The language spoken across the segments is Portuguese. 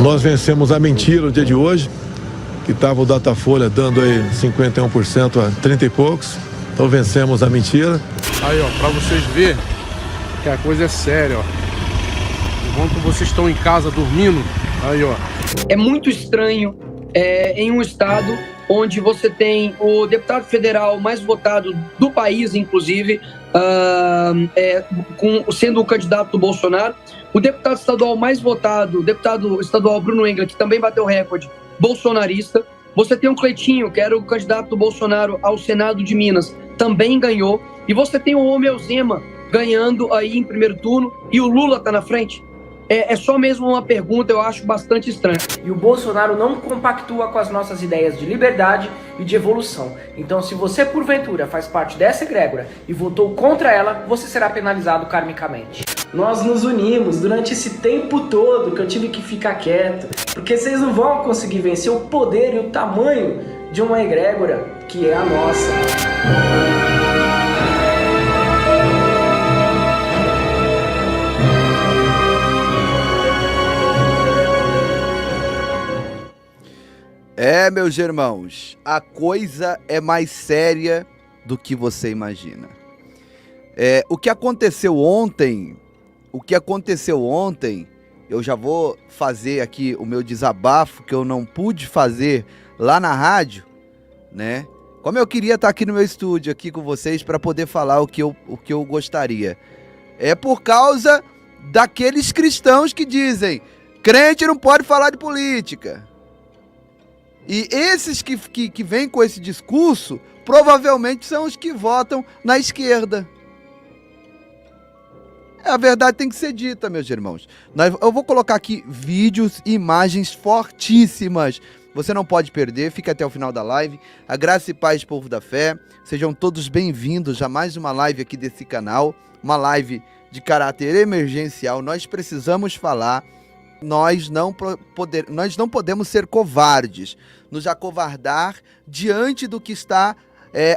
Nós vencemos a mentira no dia de hoje, que estava o Datafolha dando aí 51% a 30 e poucos. Então vencemos a mentira. Aí, ó, pra vocês verem que a coisa é séria, ó. Enquanto vocês estão em casa dormindo, aí, ó. É muito estranho em um estado onde você tem o deputado federal mais votado do país, inclusive, sendo o candidato do Bolsonaro, o deputado estadual mais votado, o deputado estadual Bruno Engler, que também bateu recorde, bolsonarista. Você tem o Cleitinho, que era o candidato do Bolsonaro ao Senado de Minas, também ganhou. E você tem o Romeu Zema ganhando aí em primeiro turno e o Lula tá na frente. É só mesmo uma pergunta, eu acho bastante estranha. E o Bolsonaro não compactua com as nossas ideias de liberdade e de evolução. Então, se você, porventura, faz parte dessa egrégora e votou contra ela, você será penalizado karmicamente. Nós nos unimos durante esse tempo todo que eu tive que ficar quieto, porque vocês não vão conseguir vencer o poder e o tamanho de uma egrégora que é a nossa. Meus irmãos, a coisa é mais séria do que você imagina. O que aconteceu ontem, eu já vou fazer aqui o meu desabafo, que eu não pude fazer lá na rádio, né? Como eu queria estar aqui no meu estúdio, aqui com vocês, para poder falar o que eu gostaria. É por causa daqueles cristãos que dizem, crente não pode falar de política. E esses que vêm com esse discurso, provavelmente são os que votam na esquerda. A verdade tem que ser dita, meus irmãos. Eu vou colocar aqui vídeos e imagens fortíssimas. Você não pode perder, fica até o final da live. A graça e paz, povo da fé. Sejam todos bem-vindos a mais uma live aqui desse canal. Uma live de caráter emergencial. Nós precisamos falar. Nós não podemos ser covardes, nos acovardar diante do que está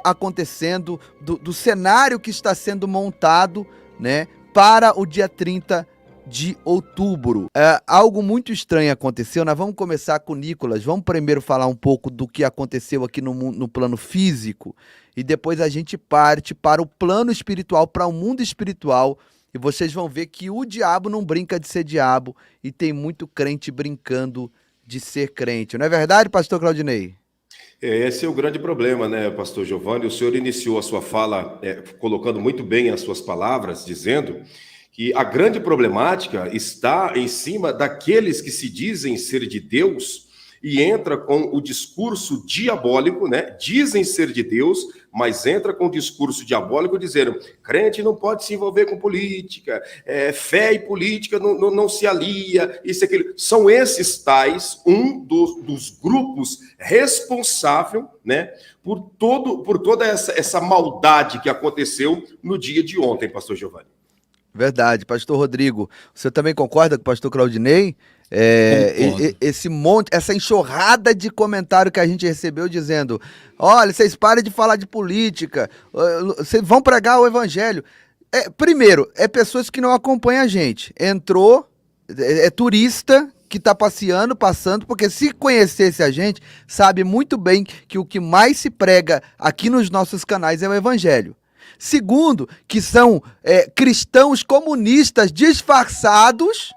acontecendo, do cenário que está sendo montado, né, para o dia 30 de outubro. Algo muito estranho aconteceu, nós vamos começar com o Nicolas, vamos primeiro falar um pouco do que aconteceu aqui no plano físico, e depois a gente parte para o plano espiritual, para o mundo espiritual. E vocês vão ver que o diabo não brinca de ser diabo e tem muito crente brincando de ser crente. Não é verdade, pastor Claudinei? Esse é o grande problema, né, pastor Giovanni? O senhor iniciou a sua fala colocando muito bem as suas palavras, dizendo que a grande problemática está em cima daqueles que se dizem ser de Deus e entra com o discurso diabólico, né? Dizem ser de Deus, mas entra com o discurso diabólico dizendo, crente não pode se envolver com política, fé e política não se alia, isso e aquilo. São esses tais, dos grupos responsável, né, por toda essa maldade que aconteceu no dia de ontem, pastor Giovanni. Verdade, pastor Rodrigo. Você também concorda com o pastor Claudinei? Essa enxurrada de comentário que a gente recebeu dizendo, olha, vocês parem de falar de política, vocês vão pregar o evangelho. Primeiro, pessoas que não acompanham a gente. Entrou, turista que está passando, porque se conhecesse a gente, sabe muito bem que o que mais se prega aqui nos nossos canais é o evangelho. Segundo, que são cristãos comunistas disfarçados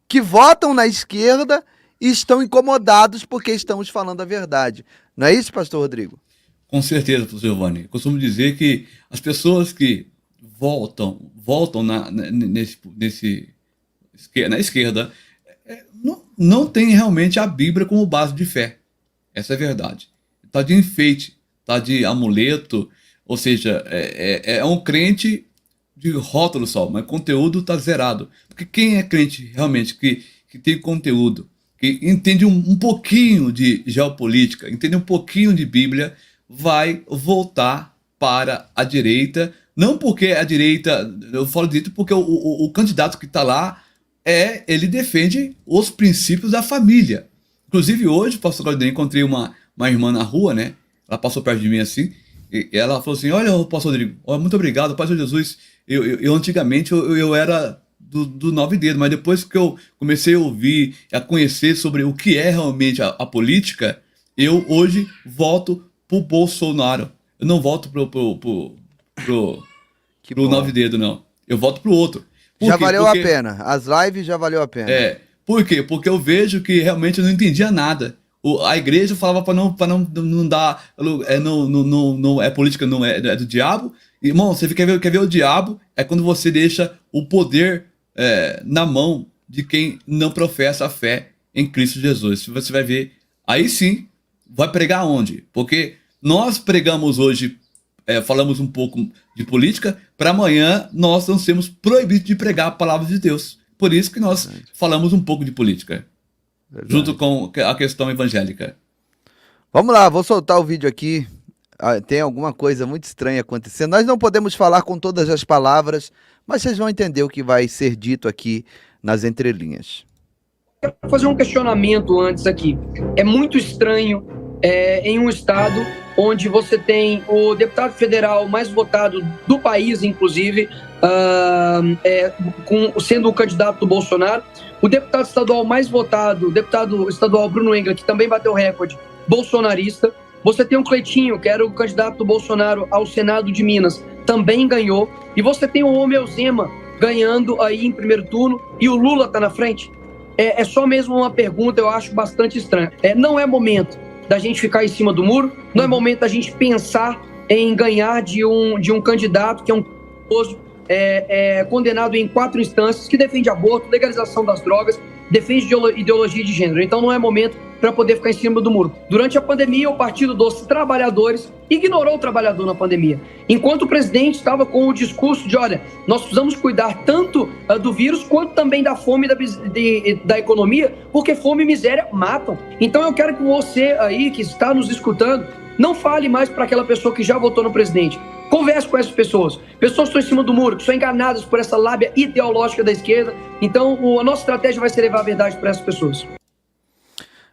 que votam na esquerda e estão incomodados porque estamos falando a verdade. Não é isso, pastor Rodrigo? Com certeza, pastor Giovanni. Eu costumo dizer que as pessoas que voltam na esquerda não têm realmente a Bíblia como base de fé. Essa é a verdade. Está de enfeite, está de amuleto, ou seja, é um crente de rótulo só, mas conteúdo está zerado. Porque quem é crente realmente que tem conteúdo, que entende um pouquinho de geopolítica, entende um pouquinho de Bíblia, vai voltar para a direita. Não porque a direita, eu falo direita porque o candidato que está lá, ele defende os princípios da família. Inclusive hoje, pastor Claudinei, encontrei uma irmã na rua, né? Ela passou perto de mim assim, e ela falou assim, olha, pastor Rodrigo, muito obrigado, Pai de Jesus, eu antigamente eu era do Nove Dedos, mas depois que eu comecei a ouvir, a conhecer sobre o que é realmente a política, eu hoje voto pro Bolsonaro. Eu não voto pro Que pro bom. Nove Dedos, não. Eu voto pro outro. Por Já quê? valeu Porque- a pena. As lives já valeu a pena. Por quê? Porque eu vejo que realmente eu não entendia nada. A igreja falava para não dar. Não é política, não é do diabo. Irmão, você quer ver o diabo? É quando você deixa o poder na mão de quem não professa a fé em Cristo Jesus. Você vai ver. Aí sim, vai pregar onde? Porque nós pregamos hoje, falamos um pouco de política, para amanhã nós não sermos proibidos de pregar a palavra de Deus. Por isso que nós falamos um pouco de política, junto com a questão evangélica. Vamos lá, vou soltar o vídeo aqui. Tem alguma coisa muito estranha acontecendo. Nós não podemos falar com todas as palavras, mas vocês vão entender o que vai ser dito aqui nas entrelinhas. Quero fazer um questionamento antes aqui. É muito estranho em um estado onde você tem o deputado federal mais votado do país, inclusive, sendo o candidato do Bolsonaro, o deputado estadual mais votado, o deputado estadual Bruno Engler, que também bateu recorde, bolsonarista. Você tem o Cleitinho, que era o candidato do Bolsonaro ao Senado de Minas, também ganhou. E você tem o Romeu Zema ganhando aí em primeiro turno, e o Lula está na frente. É só mesmo uma pergunta, eu acho bastante estranha. Não é momento da gente ficar em cima do muro, não é momento da gente pensar em ganhar de um candidato que é um condenado em 4 instâncias, que defende aborto, legalização das drogas, defende ideologia de gênero. Então não é momento para poder ficar em cima do muro. Durante a pandemia, o Partido dos Trabalhadores ignorou o trabalhador na pandemia. Enquanto o presidente estava com o discurso de, olha, nós precisamos cuidar tanto do vírus quanto também da fome da economia, porque fome e miséria matam. Então eu quero que você aí, que está nos escutando, não fale mais para aquela pessoa que já votou no presidente. Converse com essas pessoas. Pessoas que estão em cima do muro, que são enganadas por essa lábia ideológica da esquerda. Então a nossa estratégia vai ser levar a verdade para essas pessoas.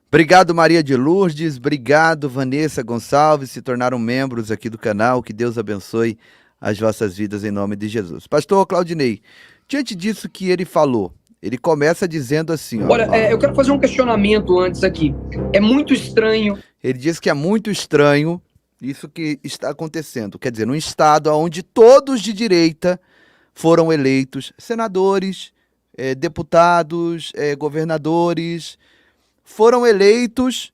Obrigado, Maria de Lourdes. Obrigado, Vanessa Gonçalves. Se tornaram membros aqui do canal. Que Deus abençoe as vossas vidas em nome de Jesus. Pastor Claudinei, diante disso que ele falou, ele começa dizendo assim... Olha, eu quero fazer um questionamento antes aqui. É muito estranho... Ele diz que é muito estranho isso que está acontecendo. Quer dizer, num estado onde todos de direita foram eleitos, senadores, deputados, governadores, foram eleitos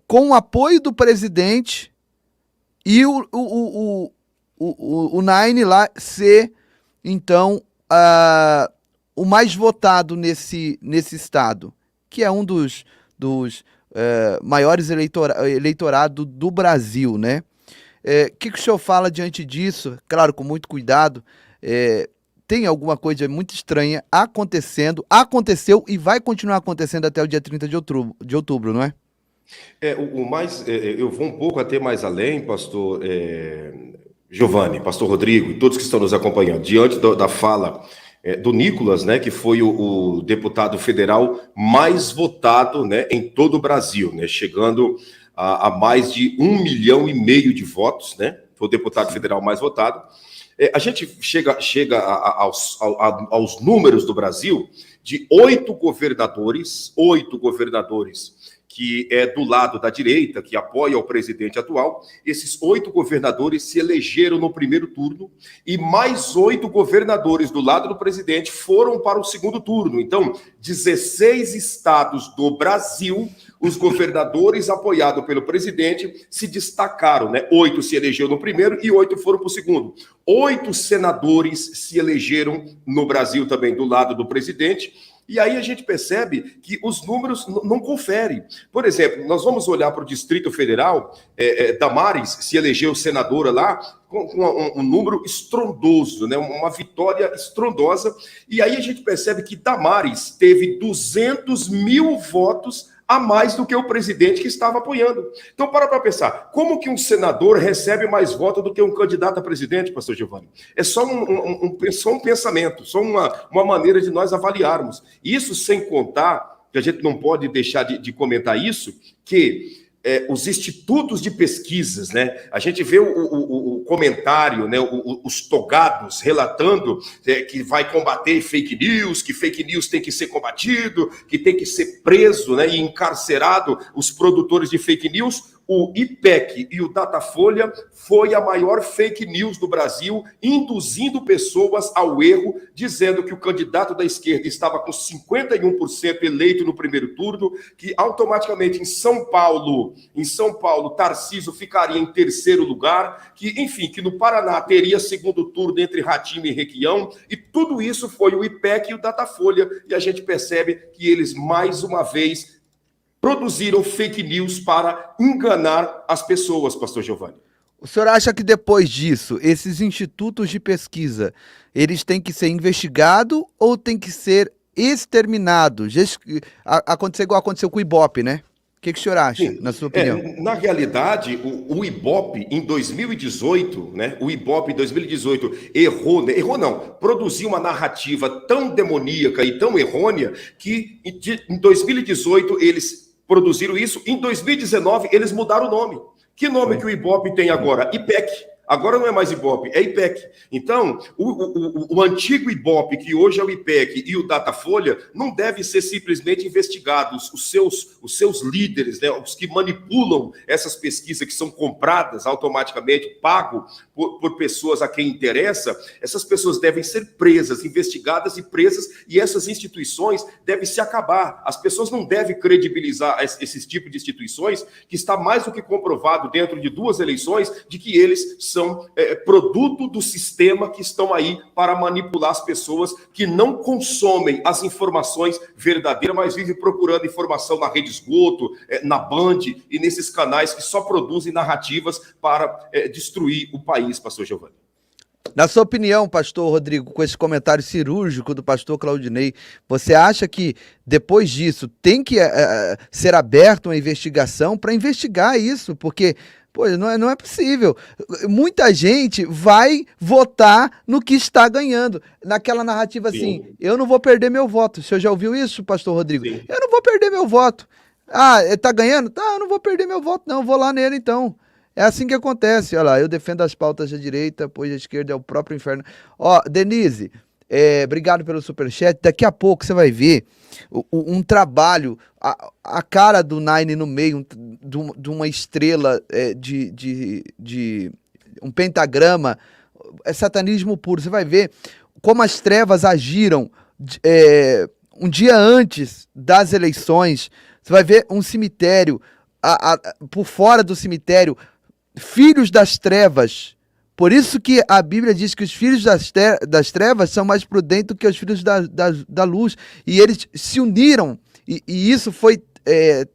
com o apoio do presidente e o Nine lá ser, então, o mais votado nesse estado, que é um dos maiores eleitorado do Brasil, né? Que o senhor fala diante disso? Claro, com muito cuidado. Tem alguma coisa muito estranha acontecendo, aconteceu e vai continuar acontecendo até o dia 30 de outubro, não é? Eu vou um pouco até mais além, pastor Giovanni, pastor Rodrigo e todos que estão nos acompanhando, diante da fala do Nicolas, né, que foi o deputado federal mais votado, né, em todo o Brasil, né, chegando a mais de 1,5 milhão de votos, né, foi o deputado federal mais votado. A gente chega aos números do Brasil de 8 governadores que é do lado da direita, que apoia o presidente atual. Esses 8 governadores se elegeram no primeiro turno e mais 8 governadores do lado do presidente foram para o segundo turno. Então, 16 estados do Brasil, os governadores apoiados pelo presidente se destacaram, né? 8 se elegeram no primeiro e 8 foram para o segundo. 8 senadores se elegeram no Brasil também do lado do presidente. E aí a gente percebe que os números não conferem. Por exemplo, nós vamos olhar para o Distrito Federal, Damares se elegeu senadora lá com um número estrondoso, né? Uma vitória estrondosa. E aí a gente percebe que Damares teve 200 mil votos a mais do que o presidente que estava apoiando. Então, para pensar, como que um senador recebe mais votos do que um candidato a presidente, pastor Giovanni? É só um pensamento, só uma maneira de nós avaliarmos. Isso sem contar, que a gente não pode deixar de comentar isso, que os institutos de pesquisas, né? A gente vê o comentário, né? Os togados relatando que vai combater fake news, que fake news tem que ser combatido, que tem que ser preso, né? E encarcerado os produtores de fake news. O IPEC e o Datafolha foi a maior fake news do Brasil, induzindo pessoas ao erro, dizendo que o candidato da esquerda estava com 51% eleito no primeiro turno, que automaticamente em São Paulo, Tarcísio ficaria em terceiro lugar, que, enfim, que no Paraná teria segundo turno entre Ratinho e Requião, e tudo isso foi o IPEC e o Datafolha, e a gente percebe que eles, mais uma vez, produziram fake news para enganar as pessoas, pastor Giovanni. O senhor acha que depois disso, esses institutos de pesquisa, eles têm que ser investigados ou têm que ser exterminados? Aconteceu igual aconteceu com o Ibope, né? O que o senhor acha, Sim, na sua opinião? Na realidade, o Ibope em 2018, né? O Ibope em 2018 errou, né? Errou não, produziu uma narrativa tão demoníaca e tão errônea que em 2018 eles produziram isso, em 2019 eles mudaram o nome. Que nome que o Ibope tem agora? IPEC. Agora não é mais Ibope, é IPEC. Então, o antigo Ibope, que hoje é o IPEC, e o Datafolha, não deve ser simplesmente investigados. Os seus líderes, né, os que manipulam essas pesquisas que são compradas automaticamente, pago por pessoas a quem interessa, essas pessoas devem ser presas, investigadas e presas, e essas instituições devem se acabar. As pessoas não devem credibilizar esses tipos de instituições, que está mais do que comprovado dentro de 2 eleições, de que eles são produto do sistema, que estão aí para manipular as pessoas que não consomem as informações verdadeiras, mas vivem procurando informação na rede esgoto, na Band e nesses canais que só produzem narrativas para destruir o país, pastor Giovanni. Na sua opinião, pastor Rodrigo, com esse comentário cirúrgico do pastor Claudinei, você acha que depois disso tem que ser aberta uma investigação para investigar isso? Porque pô, não é possível. Muita gente vai votar no que está ganhando. Naquela narrativa assim, sim, eu não vou perder meu voto. O senhor já ouviu isso, pastor Rodrigo? Sim. Eu não vou perder meu voto. Ah, tá ganhando? Tá, eu não vou perder meu voto não, vou lá nele então. É assim que acontece. Olha lá, eu defendo as pautas da direita, pois a esquerda é o próprio inferno. Ó, Denise, obrigado pelo superchat. Daqui a pouco você vai ver um trabalho, a cara do Nine no meio de uma estrela, de um pentagrama, é satanismo puro. Você vai ver como as trevas agiram um dia antes das eleições. Você vai ver um cemitério, por fora do cemitério, filhos das trevas. Por isso que a Bíblia diz que os filhos das trevas são mais prudentes do que os filhos da luz. E eles se uniram. E isso foi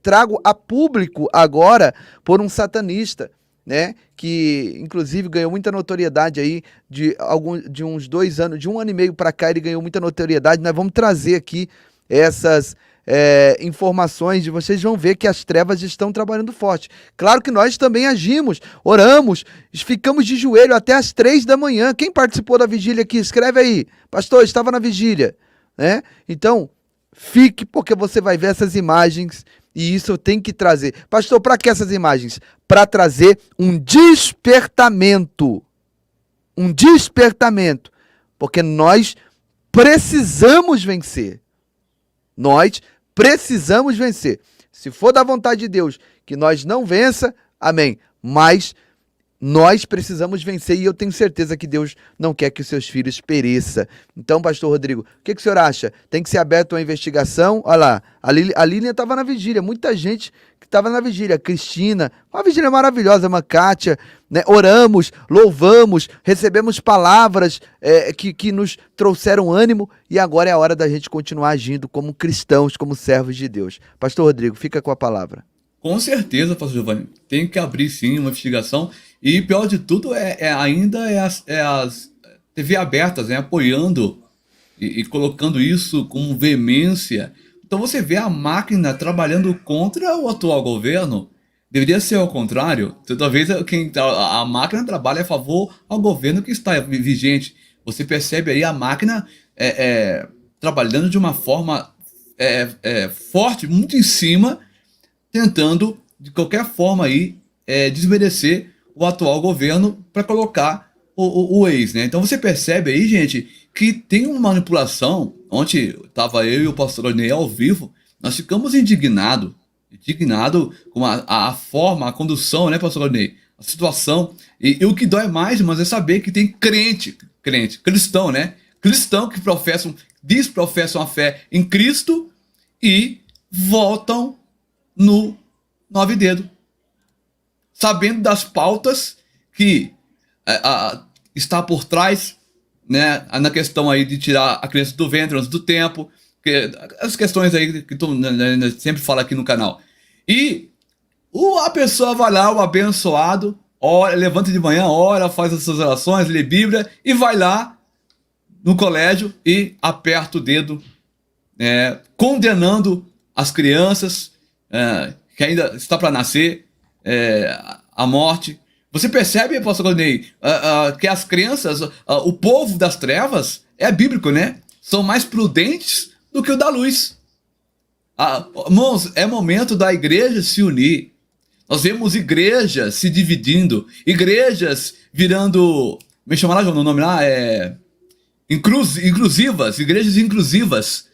trago a público agora por um satanista, né? Que inclusive ganhou muita notoriedade aí de uns 2 anos, de 1 ano e meio para cá, ele ganhou muita notoriedade. Nós vamos trazer aqui essas informações, de vocês vão ver que as trevas estão trabalhando forte. Claro que nós também agimos, oramos, ficamos de joelho até as 3 da manhã. Quem participou da vigília aqui? Escreve aí. Pastor, estava na vigília, né? Então, fique, porque você vai ver essas imagens e isso tem que trazer. Pastor, para que essas imagens? Para trazer um despertamento. Um despertamento. Porque nós precisamos vencer. Nós precisamos vencer. Se for da vontade de Deus que nós não vença, amém. Mas nós precisamos vencer e eu tenho certeza que Deus não quer que os seus filhos pereçam. Então, pastor Rodrigo, o que o senhor acha? Tem que ser aberta uma investigação? Olha lá, a Lilian estava na vigília, muita gente que estava na vigília. Cristina, uma vigília maravilhosa, uma Kátia, né? Oramos, louvamos, recebemos palavras que nos trouxeram ânimo e agora é a hora da gente continuar agindo como cristãos, como servos de Deus. Pastor Rodrigo, fica com a palavra. Com certeza, pastor Giovanni, tem que abrir sim uma investigação e pior de tudo ainda as TV abertas, né, apoiando e colocando isso com veemência. Então você vê a máquina trabalhando contra o atual governo. Deveria ser ao contrário. Talvez a máquina trabalha a favor ao governo que está vigente. Você percebe aí a máquina trabalhando de uma forma forte, muito em cima, tentando de qualquer forma aí, desmerecer o atual governo para colocar o ex, né? Então você percebe aí, gente, que tem uma manipulação. Ontem estava eu e o pastor Onei ao vivo, nós ficamos indignados com a forma, a condução, né, pastor Onei? A situação. E o que dói mais, mas é saber que tem cristão, né? Cristão que professam a fé em Cristo e voltam no 9 dedo, sabendo das pautas que está por trás, né, na questão aí de tirar a criança do ventre antes do tempo, as questões aí que tu sempre fala aqui no canal. E a pessoa vai lá, o abençoado, ora, levanta de manhã, ora, faz as suas orações, lê Bíblia e vai lá no colégio e aperta o dedo, condenando as crianças que ainda está para nascer, a morte. Você percebe, pastor Rodney, que as crianças, o povo das trevas, é bíblico, né? São mais prudentes do que o da luz. Irmãos, é momento da igreja se unir. Nós vemos igrejas se dividindo, igrejas virando, me chama lá, o nome lá, inclusivas, igrejas inclusivas.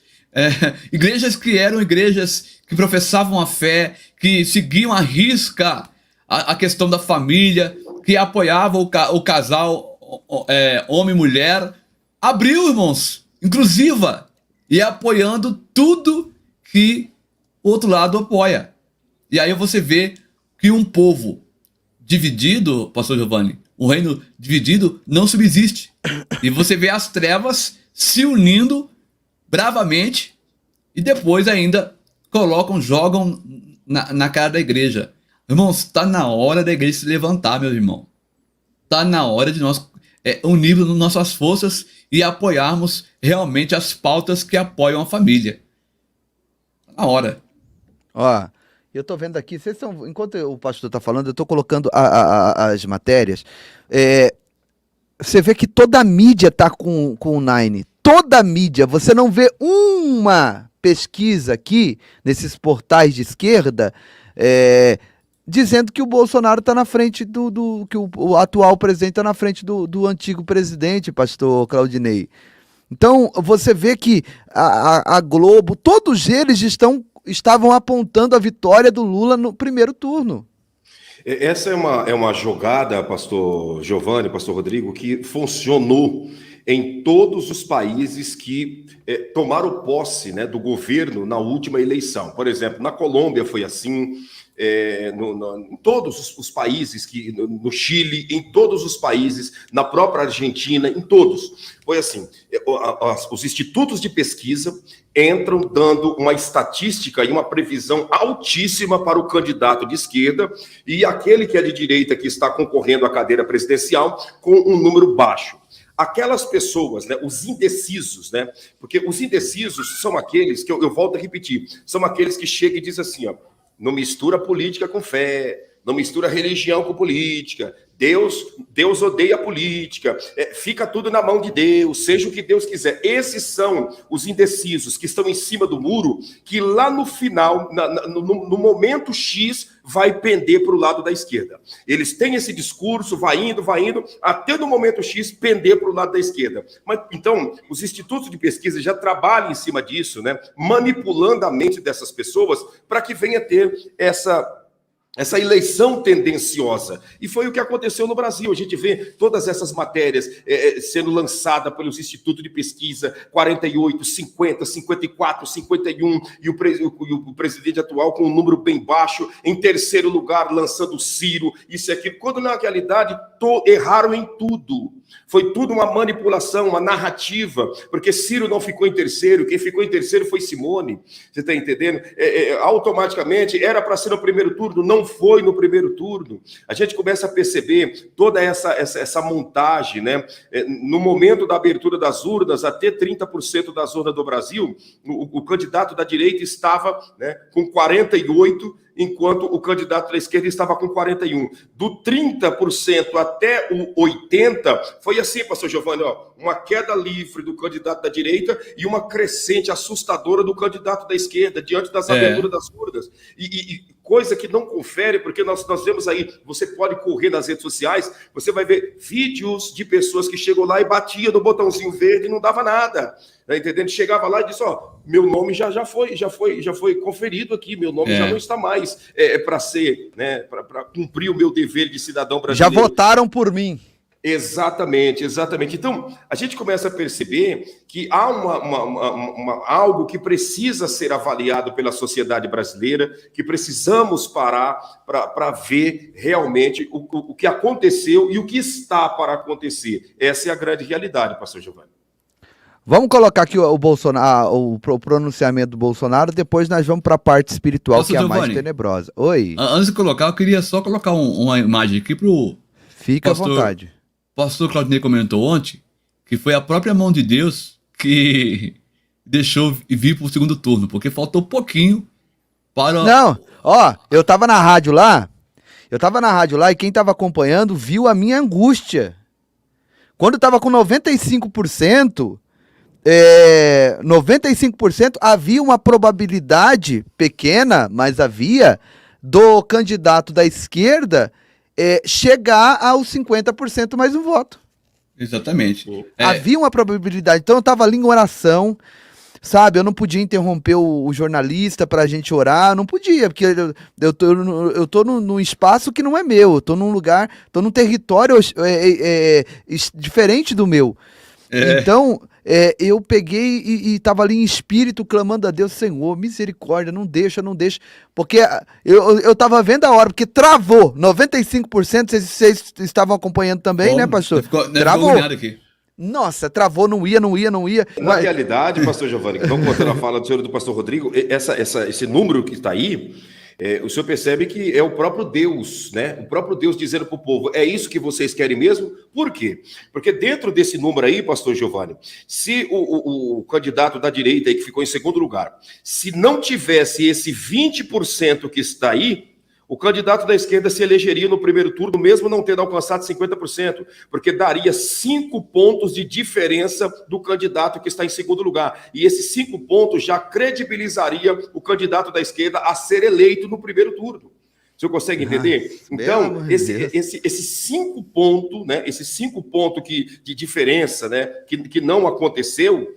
Igrejas que eram igrejas que professavam a fé, que seguiam à risca a questão da família, que apoiavam o casal homem e mulher. Abriu, irmãos, inclusiva, e apoiando tudo que o outro lado apoia. E aí você vê que um povo dividido, pastor Giovanni, um reino dividido não subsiste. E você vê as trevas se unindo bravamente e depois ainda jogam na cara da igreja. Irmãos, está na hora da igreja se levantar, meu irmão. Está na hora de nós unirmos nossas forças e apoiarmos realmente as pautas que apoiam a família. Está na hora. Ó, eu tô vendo aqui, enquanto o pastor tá falando, eu tô colocando as matérias. Você vê que toda a mídia tá com o Nine. Toda a mídia. Você não vê uma pesquisa aqui, nesses portais de esquerda, dizendo que o Bolsonaro está na frente que o atual presidente está na frente do antigo presidente, pastor Claudinei. Então, você vê que a Globo, todos eles estavam apontando a vitória do Lula no primeiro turno. Essa é uma jogada, pastor Giovanni, pastor Rodrigo, que funcionou em todos os países que tomaram posse, né, do governo na última eleição. Por exemplo, na Colômbia foi assim, em todos os países, no Chile, em todos os países, na própria Argentina, em todos. Foi assim, os institutos de pesquisa entram dando uma estatística e uma previsão altíssima para o candidato de esquerda e aquele que é de direita que está concorrendo à cadeira presidencial com um número baixo. Aquelas pessoas, né, os indecisos, né, porque os indecisos são aqueles que, eu volto a repetir, são aqueles que chegam e dizem assim, ó, não mistura política com fé, não mistura religião com política, Deus odeia a política, fica tudo na mão de Deus, seja o que Deus quiser. Esses são os indecisos que estão em cima do muro, que lá no final, no momento X, vai pender para o lado da esquerda. Eles têm esse discurso, vai indo, até no momento X pender para o lado da esquerda. Mas, então, os institutos de pesquisa já trabalham em cima disso, né, manipulando a mente dessas pessoas para que venha ter essa eleição tendenciosa. E foi o que aconteceu no Brasil. A gente vê todas essas matérias sendo lançadas pelos institutos de pesquisa, 48, 50, 54, 51, e o presidente atual com um número bem baixo, em terceiro lugar, lançando o Ciro, isso e aquilo, quando na realidade erraram em tudo. Foi tudo uma manipulação, uma narrativa, porque Ciro não ficou em terceiro, quem ficou em terceiro foi Simone, você está entendendo? Automaticamente, era para ser no primeiro turno, não foi no primeiro turno. A gente começa a perceber toda essa montagem, né? No momento da abertura das urnas, até 30% das urnas do Brasil, o candidato da direita estava, né, com 48%, enquanto o candidato da esquerda estava com 41%. Do 30% até o 80%, foi assim, pastor Giovanni, ó, uma queda livre do candidato da direita e uma crescente assustadora do candidato da esquerda, diante das aberturas das urnas. E coisa que não confere, porque nós vemos aí, você pode correr nas redes sociais, você vai ver vídeos de pessoas que chegam lá e batiam no botãozinho verde e não dava nada. Tá entendendo? Chegava lá e disse, ó, meu nome já foi conferido aqui, meu nome já não está mais para ser, né, para cumprir o meu dever de cidadão brasileiro. Já votaram por mim. Exatamente. Então, a gente começa a perceber que há algo que precisa ser avaliado pela sociedade brasileira, que precisamos parar para ver realmente o que aconteceu e o que está para acontecer. Essa é a grande realidade, pastor Giovanni. Vamos colocar aqui o Bolsonaro, o pronunciamento do Bolsonaro, depois nós vamos para a parte espiritual, Pastor que é a Giovanni, mais tenebrosa. Oi. Antes de colocar, eu queria só colocar uma imagem aqui pro Fica à vontade. O pastor Claudinei comentou ontem que foi a própria mão de Deus que deixou vir para o segundo turno, porque faltou pouquinho para... Não, ó, eu tava na rádio lá e quem tava acompanhando viu a minha angústia. Quando tava com 95%, 95% havia uma probabilidade pequena, mas havia, do candidato da esquerda chegar aos 50% mais um voto. Exatamente. Havia uma probabilidade. Então eu estava ali em oração, sabe? Eu não podia interromper o jornalista pra gente orar, não podia, porque eu tô num espaço que não é meu, eu tô num lugar, tô num território diferente do meu. Então, eu peguei e tava ali em espírito clamando a Deus, Senhor, misericórdia, não deixa, porque eu tava vendo a hora, porque travou, 95%, vocês estavam acompanhando também, né, pastor? Travou. Aqui. Nossa, travou, não ia. Na realidade, pastor Giovanni, vamos contar a fala do senhor e do pastor Rodrigo, esse número que está aí, o senhor percebe que é o próprio Deus, né? O próprio Deus dizendo para o povo, é isso que vocês querem mesmo? Por quê? Porque dentro desse número aí, pastor Giovanni, se o candidato da direita aí que ficou em segundo lugar, se não tivesse esse 20% que está aí, o candidato da esquerda se elegeria no primeiro turno, mesmo não tendo alcançado 50%, porque daria 5 pontos de diferença do candidato que está em segundo lugar. E esses 5 pontos já credibilizaria o candidato da esquerda a ser eleito no primeiro turno. O senhor consegue entender? Então, esse 5 pontos, né, esse 5 pontos de diferença, né, que não aconteceu,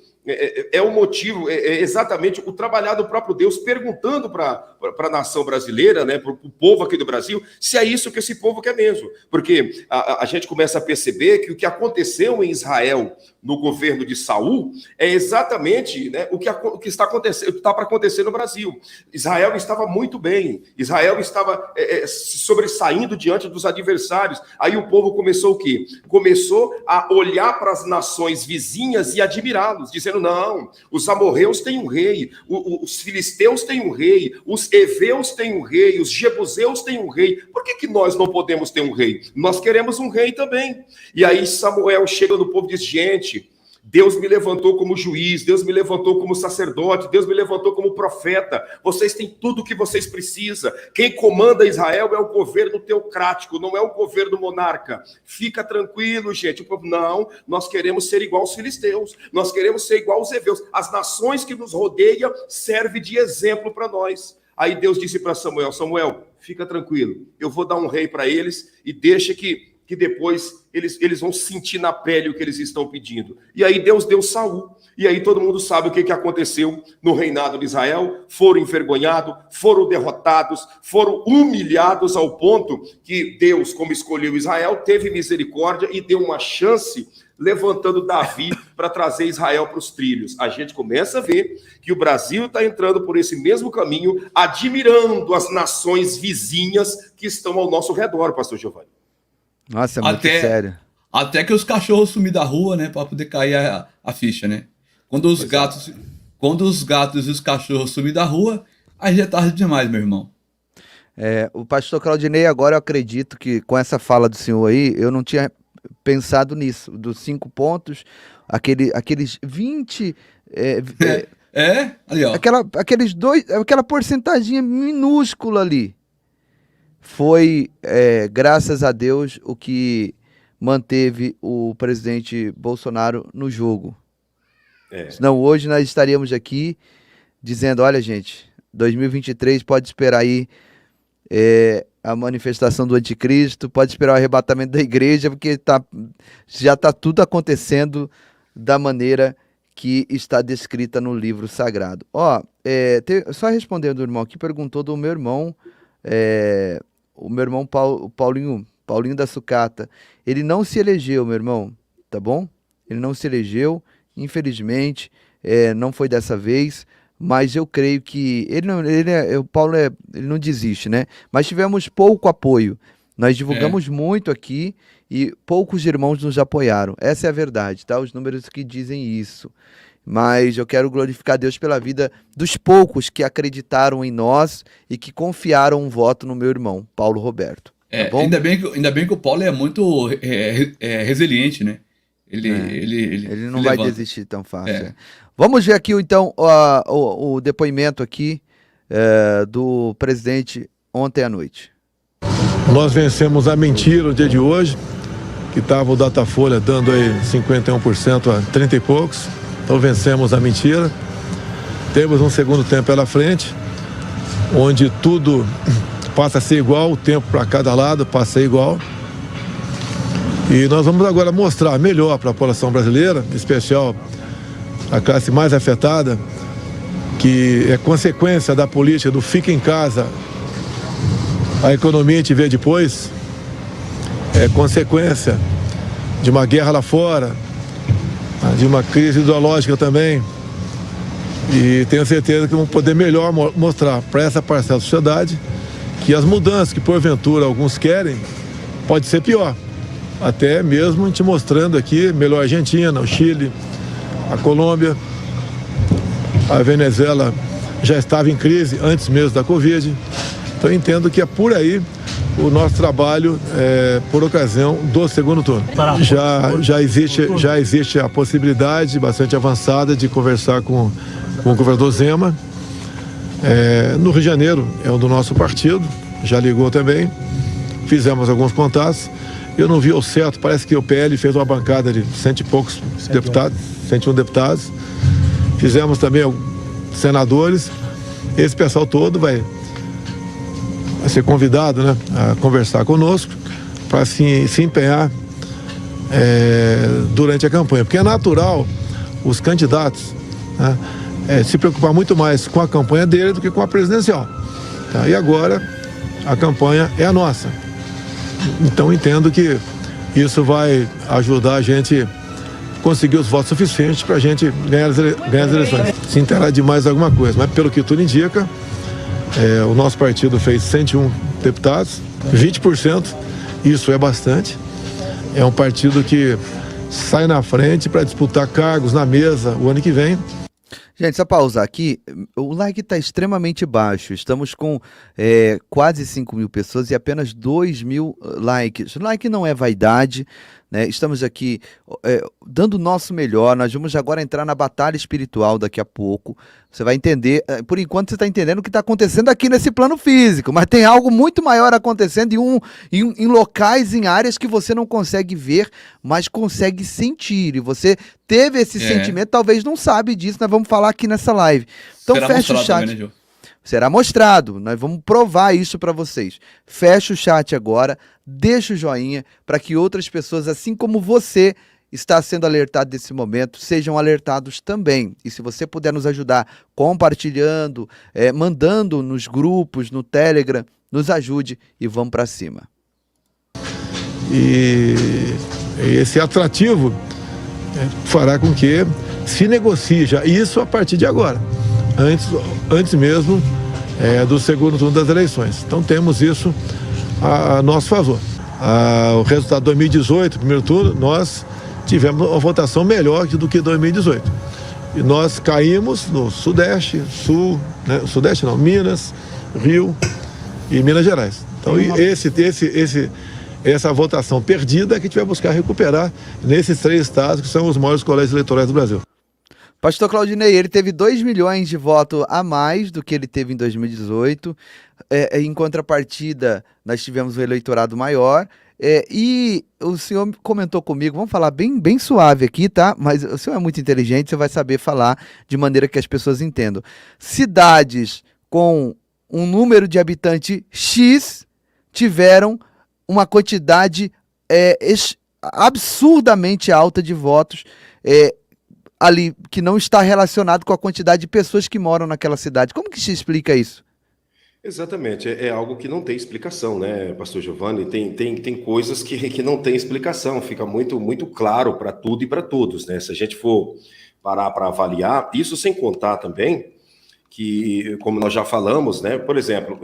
o motivo, exatamente o trabalhar do próprio Deus perguntando para a nação brasileira, né, para o povo aqui do Brasil, se é isso que esse povo quer mesmo. Porque a gente começa a perceber que o que aconteceu em Israel no governo de Saul é exatamente, né, o que está acontecendo, está para acontecer no Brasil. Israel estava muito bem, Israel estava se sobressaindo diante dos adversários. Aí o povo começou o quê? Começou a olhar para as nações vizinhas e admirá-los, dizendo, não, os amorreus têm um rei, os filisteus têm um rei, os heveus têm um rei, os jebuseus têm um rei. Por que nós não podemos ter um rei? Nós queremos um rei também. E aí Samuel chega no povo e diz, gente, Deus me levantou como juiz, Deus me levantou como sacerdote, Deus me levantou como profeta. Vocês têm tudo o que vocês precisam. Quem comanda Israel é o governo teocrático, não é o governo monarca. Fica tranquilo, gente. O povo, não, nós queremos ser igual aos filisteus, nós queremos ser igual aos heveus. As nações que nos rodeiam servem de exemplo para nós. Aí Deus disse para Samuel, Samuel, fica tranquilo, eu vou dar um rei para eles e deixa que depois eles vão sentir na pele o que eles estão pedindo. E aí Deus deu Saul. E aí todo mundo sabe o que aconteceu no reinado de Israel. Foram envergonhados, foram derrotados, foram humilhados ao ponto que Deus, como escolheu Israel, teve misericórdia e deu uma chance levantando Davi para trazer Israel para os trilhos. A gente começa a ver que o Brasil está entrando por esse mesmo caminho, admirando as nações vizinhas que estão ao nosso redor, pastor Giovanni. Nossa, é muito sério. Até que os cachorros sumir da rua, né, para poder cair a ficha, né? Quando os gatos e os cachorros sumir da rua, aí já é tarde demais, meu irmão. O pastor Claudinei, agora eu acredito que com essa fala do senhor aí, eu não tinha pensado nisso, dos 5 pontos, aqueles 20... ali ó. Aquela porcentagem minúscula ali. Foi, graças a Deus, o que manteve o presidente Bolsonaro no jogo. Senão hoje nós estaríamos aqui dizendo, olha gente, 2023 pode esperar aí a manifestação do anticristo, pode esperar o arrebatamento da igreja, porque já está tudo acontecendo da maneira que está descrita no livro sagrado. Só respondendo o irmão que perguntou do meu irmão, o meu irmão Paulinho da Sucata. Ele não se elegeu, meu irmão, tá bom? Ele não se elegeu, infelizmente, não foi dessa vez, mas eu creio que o Paulo ele não desiste, né? Mas tivemos pouco apoio. Nós divulgamos muito aqui e poucos irmãos nos apoiaram. Essa é a verdade, tá? Os números que dizem isso. Mas eu quero glorificar Deus pela vida dos poucos que acreditaram em nós e que confiaram um voto no meu irmão, Paulo Roberto. Tá bom? Ainda bem que o Paulo é muito resiliente, né? Ele não vai desistir tão fácil. Vamos ver aqui, então, o depoimento aqui do presidente ontem à noite. Nós vencemos a mentira no dia de hoje, que estava o Datafolha dando aí 51% a 30 e poucos. Então vencemos a mentira. Temos um segundo tempo pela frente, onde tudo passa a ser igual, o tempo para cada lado passa a ser igual. E nós vamos agora mostrar melhor para a população brasileira, em especial a classe mais afetada, que é consequência da política do fica em casa, a economia a gente vê depois, é consequência de uma guerra lá fora, de uma crise ideológica também. E tenho certeza que vamos poder melhor mostrar para essa parcela da sociedade que as mudanças que porventura alguns querem, pode ser pior. Até mesmo a gente mostrando aqui, melhor a Argentina, o Chile, a Colômbia, a Venezuela já estava em crise antes mesmo da Covid. Então eu entendo que é por aí o nosso trabalho por ocasião do segundo turno. Já existe a possibilidade bastante avançada de conversar com o governador Zema. No Rio de Janeiro é um do nosso partido, já ligou também, fizemos alguns contatos. Eu não vi ao certo, parece que o PL fez uma bancada de 100 e poucos deputados, 101 deputados. Fizemos também senadores. Esse pessoal todo vai ser convidado, né, a conversar conosco para se empenhar durante a campanha. Porque é natural os candidatos, né, se preocupar muito mais com a campanha dele do que com a presidencial. Tá? E agora a campanha é a nossa. Então entendo que isso vai ajudar a gente a conseguir os votos suficientes para a gente ganhar as eleições. Se interar de mais alguma coisa, mas pelo que tudo indica, o nosso partido fez 101 deputados, 20%, isso é bastante. É um partido que sai na frente para disputar cargos na mesa o ano que vem. Gente, só pausar aqui, o like está extremamente baixo, estamos com quase 5 mil pessoas e apenas 2 mil likes. Like não é vaidade, né? Estamos aqui dando o nosso melhor, nós vamos agora entrar na batalha espiritual daqui a pouco. Você vai entender, por enquanto você está entendendo o que está acontecendo aqui nesse plano físico, mas tem algo muito maior acontecendo em locais, em áreas que você não consegue ver, mas consegue sentir. E você teve esse sentimento, talvez não sabe disso, nós vamos falar aqui nessa live. Então fecha o chat. Também, né, será mostrado, nós vamos provar isso para vocês. Fecha o chat agora, deixa o joinha para que outras pessoas, assim como você está sendo alertado desse momento, sejam alertados também. E se você puder nos ajudar compartilhando, mandando nos grupos, no Telegram, nos ajude e vamos para cima. E esse atrativo fará com que se negocie já isso a partir de agora, antes mesmo do segundo turno das eleições. Então temos isso a nosso favor. O resultado de 2018, primeiro turno, nós tivemos uma votação melhor do que 2018. E nós caímos no Sudeste, Sul, né? Sudeste não, Minas, Rio e Minas Gerais. Então essa votação perdida que a gente vai buscar recuperar nesses 3 estados que são os maiores colégios eleitorais do Brasil. Pastor Claudinei, ele teve 2 milhões de votos a mais do que ele teve em 2018. Em contrapartida, nós tivemos um eleitorado maior. E o senhor comentou comigo, vamos falar bem suave aqui, tá? Mas o senhor é muito inteligente, você vai saber falar de maneira que as pessoas entendam. Cidades com um número de habitante X tiveram uma quantidade absurdamente alta de votos ali, que não está relacionado com a quantidade de pessoas que moram naquela cidade. Como que se explica isso? Exatamente, é algo que não tem explicação, né, pastor Giovanni? Tem coisas que não tem explicação, fica muito claro para tudo e para todos, né? Se a gente for parar para avaliar, isso sem contar também que, como nós já falamos, né, por exemplo,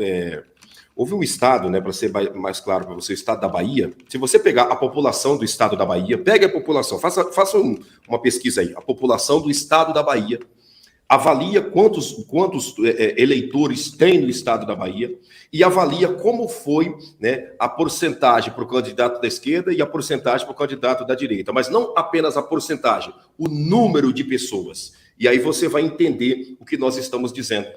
houve um estado, né, para ser mais claro para você, o estado da Bahia. Se você pegar a população do estado da Bahia, pegue a população, faça uma pesquisa aí, a população do estado da Bahia, avalia quantos eleitores tem no estado da Bahia e avalia como foi, né, a porcentagem para o candidato da esquerda e a porcentagem para o candidato da direita, mas não apenas a porcentagem, o número de pessoas. E aí você vai entender o que nós estamos dizendo.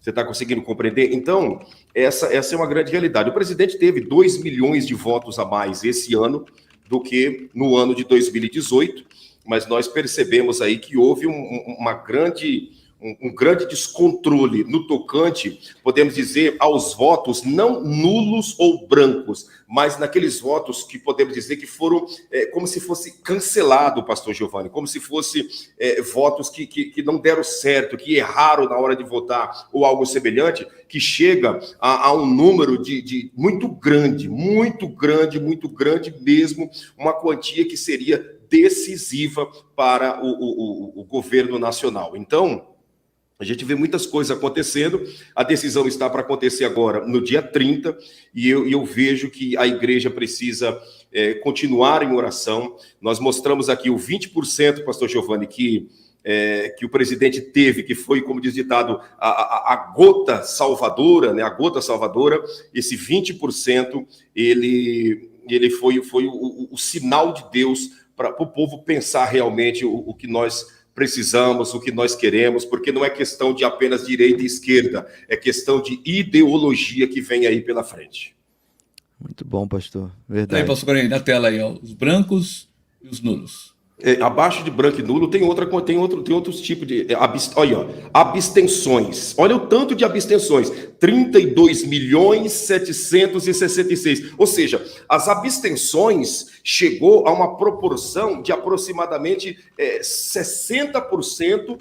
Você está conseguindo compreender? Então, essa é uma grande realidade. O presidente teve 2 milhões de votos a mais esse ano do que no ano de 2018, mas nós percebemos aí que houve um grande descontrole no tocante, podemos dizer, aos votos não nulos ou brancos, mas naqueles votos que podemos dizer que foram como se fosse cancelado, pastor Giovanni, como se fosse votos que não deram certo, que erraram na hora de votar ou algo semelhante, que chega a um número de muito grande mesmo, uma quantia que seria decisiva para o governo nacional. Então, a gente vê muitas coisas acontecendo, a decisão está para acontecer agora, no dia 30, e eu vejo que a igreja precisa continuar em oração. Nós mostramos aqui o 20%, pastor Giovanni, que o presidente teve, que foi, como diz ditado, a gota salvadora, né? A gota salvadora, esse 20%, ele foi o sinal de Deus para o povo pensar realmente o que nós precisamos, o que nós queremos, porque não é questão de apenas direita e esquerda, é questão de ideologia que vem aí pela frente. Muito bom, pastor. Verdade. Aí, pastor Correia, na tela aí, ó, os brancos e os nulos. Abaixo de branco e nulo tem outros tipos de... Olha, ó, abstenções. Olha o tanto de abstenções. 32.766. Ou seja, as abstenções chegou a uma proporção de aproximadamente 60%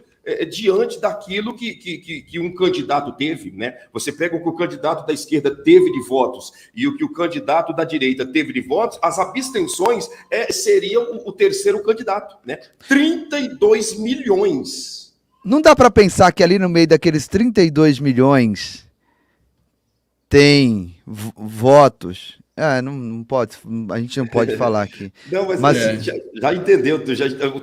diante daquilo que um candidato teve, né? Você pega o que o candidato da esquerda teve de votos e o que o candidato da direita teve de votos, as abstenções seriam o terceiro candidato, né? 32 milhões. Não dá para pensar que ali no meio daqueles 32 milhões tem votos... não pode, a gente não pode falar aqui. Não, mas já entendeu,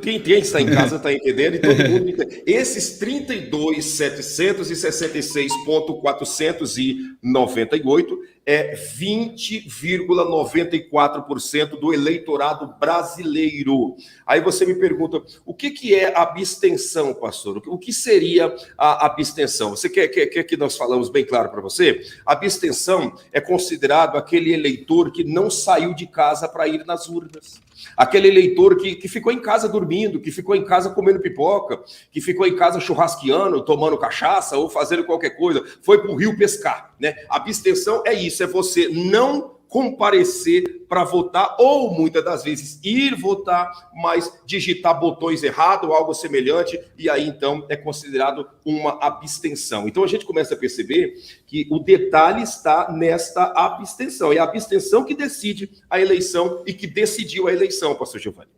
quem está em casa está entendendo e todo mundo entende. Esses 32.766.498 é 20,94% do eleitorado brasileiro. Aí você me pergunta, o que é abstenção, pastor? O que seria a abstenção? Você quer que nós falamos bem claro para você? A abstenção é considerado aquele eleitor que não saiu de casa para ir nas urnas. Aquele eleitor que ficou em casa dormindo, que ficou em casa comendo pipoca, que ficou em casa churrasqueando, tomando cachaça ou fazendo qualquer coisa, foi para o rio pescar, né? Abstenção é isso, é você não comparecer para votar ou muitas das vezes ir votar, mas digitar botões errados ou algo semelhante, e aí então é considerado uma abstenção. Então a gente começa a perceber que o detalhe está nesta abstenção. É a abstenção que decide a eleição e que decidiu a eleição, pastor Giovanni.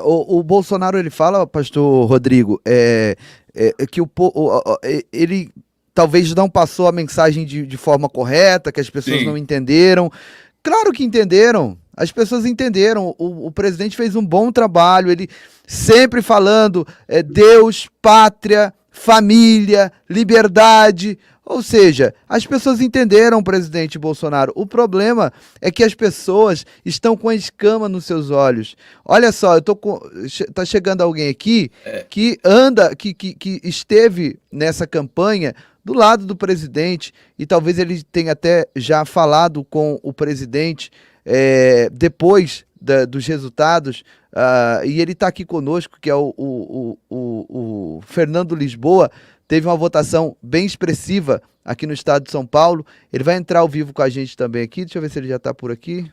O Bolsonaro, ele fala, pastor Rodrigo, que ele talvez não passou a mensagem de forma correta, que as pessoas não entenderam. Claro que entenderam, as pessoas entenderam, o presidente fez um bom trabalho, ele sempre falando Deus, pátria, família, liberdade, ou seja, as pessoas entenderam o presidente Bolsonaro. O problema é que as pessoas estão com a escama nos seus olhos. Olha só, tá chegando alguém aqui que esteve nessa campanha do lado do presidente, e talvez ele tenha até já falado com o presidente depois dos resultados, e ele está aqui conosco, que é o Fernando Lisboa. teve uma votação bem expressiva aqui no estado de São Paulo. Ele vai entrar ao vivo com a gente também aqui. Deixa eu ver se ele já está por aqui.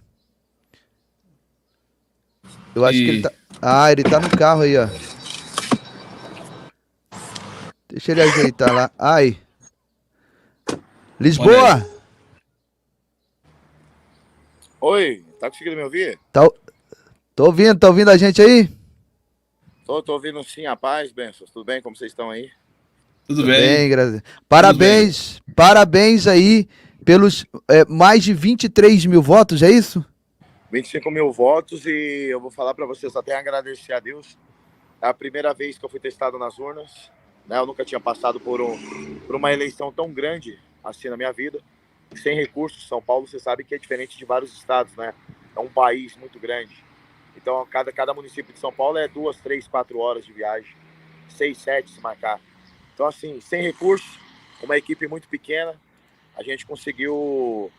Eu acho que ele tá... Ah, ele tá no carro aí, ó. Deixa ele ajeitar lá. Ai. Lisboa! Oi, tá conseguindo me ouvir? Tô ouvindo a gente aí? Tô ouvindo sim, a paz, bênçãos. Tudo bem? Como vocês estão aí? Tudo bem? Graças a Deus. Parabéns aí pelos mais de 23 mil votos, é isso? 25 mil votos e eu vou falar para vocês, até agradecer a Deus. É a primeira vez que eu fui testado nas urnas, né? Eu nunca tinha passado por uma eleição tão grande assim na minha vida. Sem recursos, São Paulo, você sabe que é diferente de vários estados, né? É um país muito grande. Então, cada município de São Paulo é 2, 3, 4 horas de viagem. 6, 7 se marcar. Então, assim, sem recursos, uma equipe muito pequena, a gente conseguiu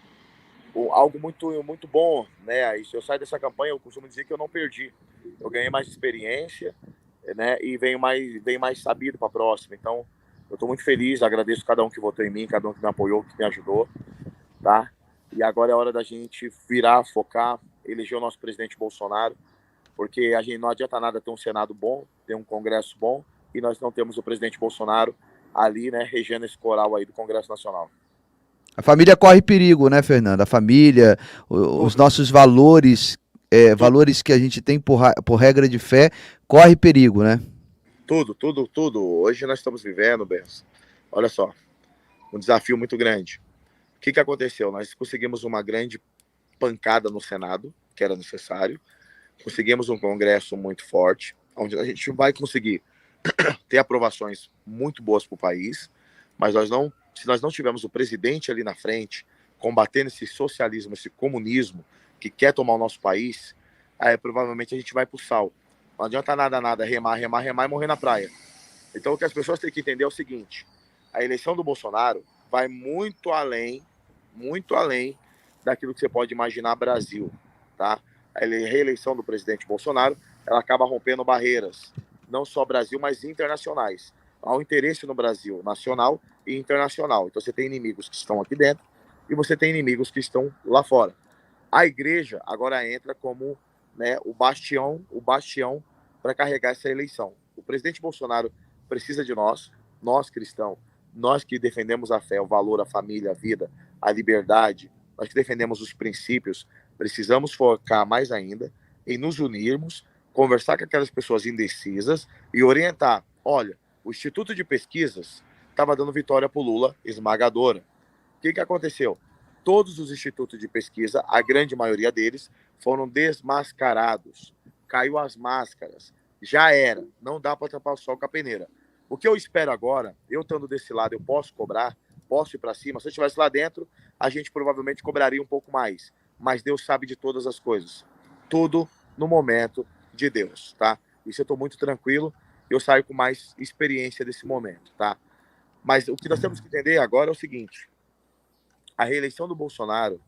algo muito bom, né? E se eu sair dessa campanha, eu costumo dizer que eu não perdi. Eu ganhei mais experiência, né? E venho mais sabido para a próxima. Então, eu estou muito feliz, agradeço cada um que votou em mim, cada um que me apoiou, que me ajudou, tá? E agora é hora da gente virar, focar, eleger o nosso presidente Bolsonaro, porque a gente não adianta nada ter um Senado bom, ter um Congresso bom, e nós não temos o presidente Bolsonaro ali, né, regendo esse coral aí do Congresso Nacional. A família corre perigo, né, Fernando? A família, os nossos valores, valores que a gente tem por regra de fé, corre perigo, né? Tudo. Hoje nós estamos vivendo, Benção, olha só, um desafio muito grande. O que aconteceu? Nós conseguimos uma grande pancada no Senado, que era necessário. Conseguimos um Congresso muito forte, onde a gente vai conseguir ter aprovações muito boas para o país, mas se nós não tivermos o presidente ali na frente, combatendo esse socialismo, esse comunismo, que quer tomar o nosso país, aí provavelmente a gente vai para o sal. Não adianta nada, remar e morrer na praia. Então o que as pessoas têm que entender é o seguinte, a eleição do Bolsonaro vai muito além daquilo que você pode imaginar Brasil, tá? A reeleição do presidente Bolsonaro, ela acaba rompendo barreiras, não só Brasil, mas internacionais. Há um interesse no Brasil, nacional e internacional. Então você tem inimigos que estão aqui dentro e você tem inimigos que estão lá fora. A igreja agora entra como, né, o bastião para carregar essa eleição. O presidente Bolsonaro precisa de nós cristãos, nós que defendemos a fé, o valor, a família, a vida, a liberdade, nós que defendemos os princípios, precisamos focar mais ainda em nos unirmos, conversar com aquelas pessoas indecisas e orientar. Olha, o Instituto de Pesquisas estava dando vitória para o Lula, esmagadora. O que aconteceu? Todos os institutos de pesquisa, a grande maioria deles, foram desmascarados. Caiu as máscaras. Já era. Não dá para tampar o sol com a peneira. O que eu espero agora, eu estando desse lado, eu posso cobrar, posso ir para cima. Se eu estivesse lá dentro, a gente provavelmente cobraria um pouco mais. Mas Deus sabe de todas as coisas. Tudo no momento de Deus, tá? Isso eu estou muito tranquilo. Eu saio com mais experiência desse momento, tá? Mas o que nós temos que entender agora é o seguinte. A reeleição do Bolsonaro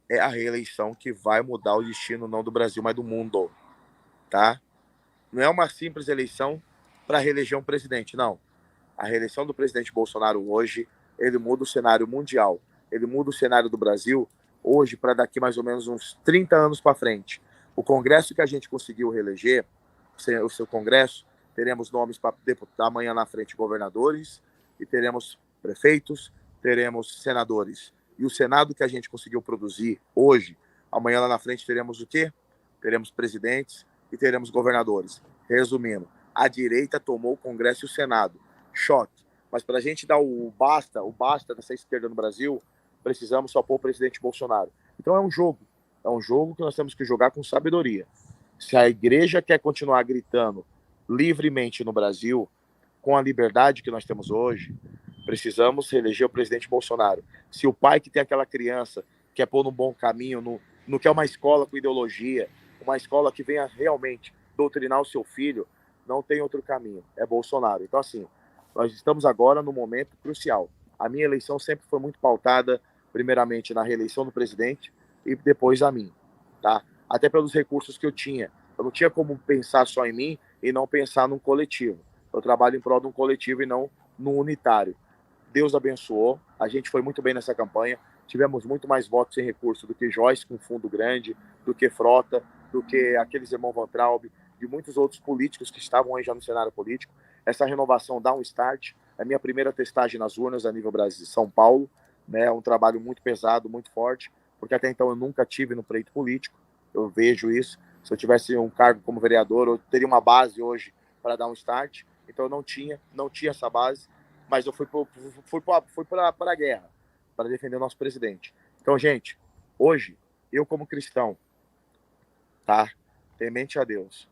é a reeleição que vai mudar o destino não do Brasil, mas do mundo, tá? Não é uma simples eleição para reeleger um presidente, não. A reeleição do presidente Bolsonaro hoje, ele muda o cenário mundial. Ele muda o cenário do Brasil hoje para daqui mais ou menos uns 30 anos para frente. O Congresso que a gente conseguiu reeleger, o seu Congresso, teremos nomes para amanhã na frente governadores e teremos prefeitos, teremos senadores. E o Senado que a gente conseguiu produzir hoje, amanhã lá na frente teremos o quê? Teremos presidentes e teremos governadores. Resumindo, a direita tomou o Congresso e o Senado. Choque. Mas para a gente dar o basta dessa esquerda no Brasil, precisamos só pôr o presidente Bolsonaro. Então é um jogo que nós temos que jogar com sabedoria. Se a igreja quer continuar gritando livremente no Brasil, com a liberdade que nós temos hoje, precisamos reeleger o presidente Bolsonaro. Se o pai que tem aquela criança quer pôr no bom caminho, não quer uma escola com ideologia, uma escola que venha realmente doutrinar o seu filho, não tem outro caminho, é Bolsonaro. Então, assim, nós estamos agora no momento crucial. A minha eleição sempre foi muito pautada, primeiramente, na reeleição do presidente e depois a mim, tá? Até pelos recursos que eu tinha. Eu não tinha como pensar só em mim e não pensar num coletivo. Eu trabalho em prol de um coletivo e não no unitário. Deus abençoou, a gente foi muito bem nessa campanha, tivemos muito mais votos sem recurso do que Joyce com fundo grande, do que Frota, do que aqueles irmãos Von Traub, e muitos outros políticos que estavam aí já no cenário político. Essa renovação dá um start, é a minha primeira testagem nas urnas a nível Brasil, São Paulo, né, um trabalho muito pesado, muito forte, porque até então eu nunca tive no pleito político, eu vejo isso. Se eu tivesse um cargo como vereador, eu teria uma base hoje para dar um start. Então eu não tinha essa base, mas eu fui para a guerra, para defender o nosso presidente. Então, gente, hoje, eu como cristão, tá? Temente a Deus,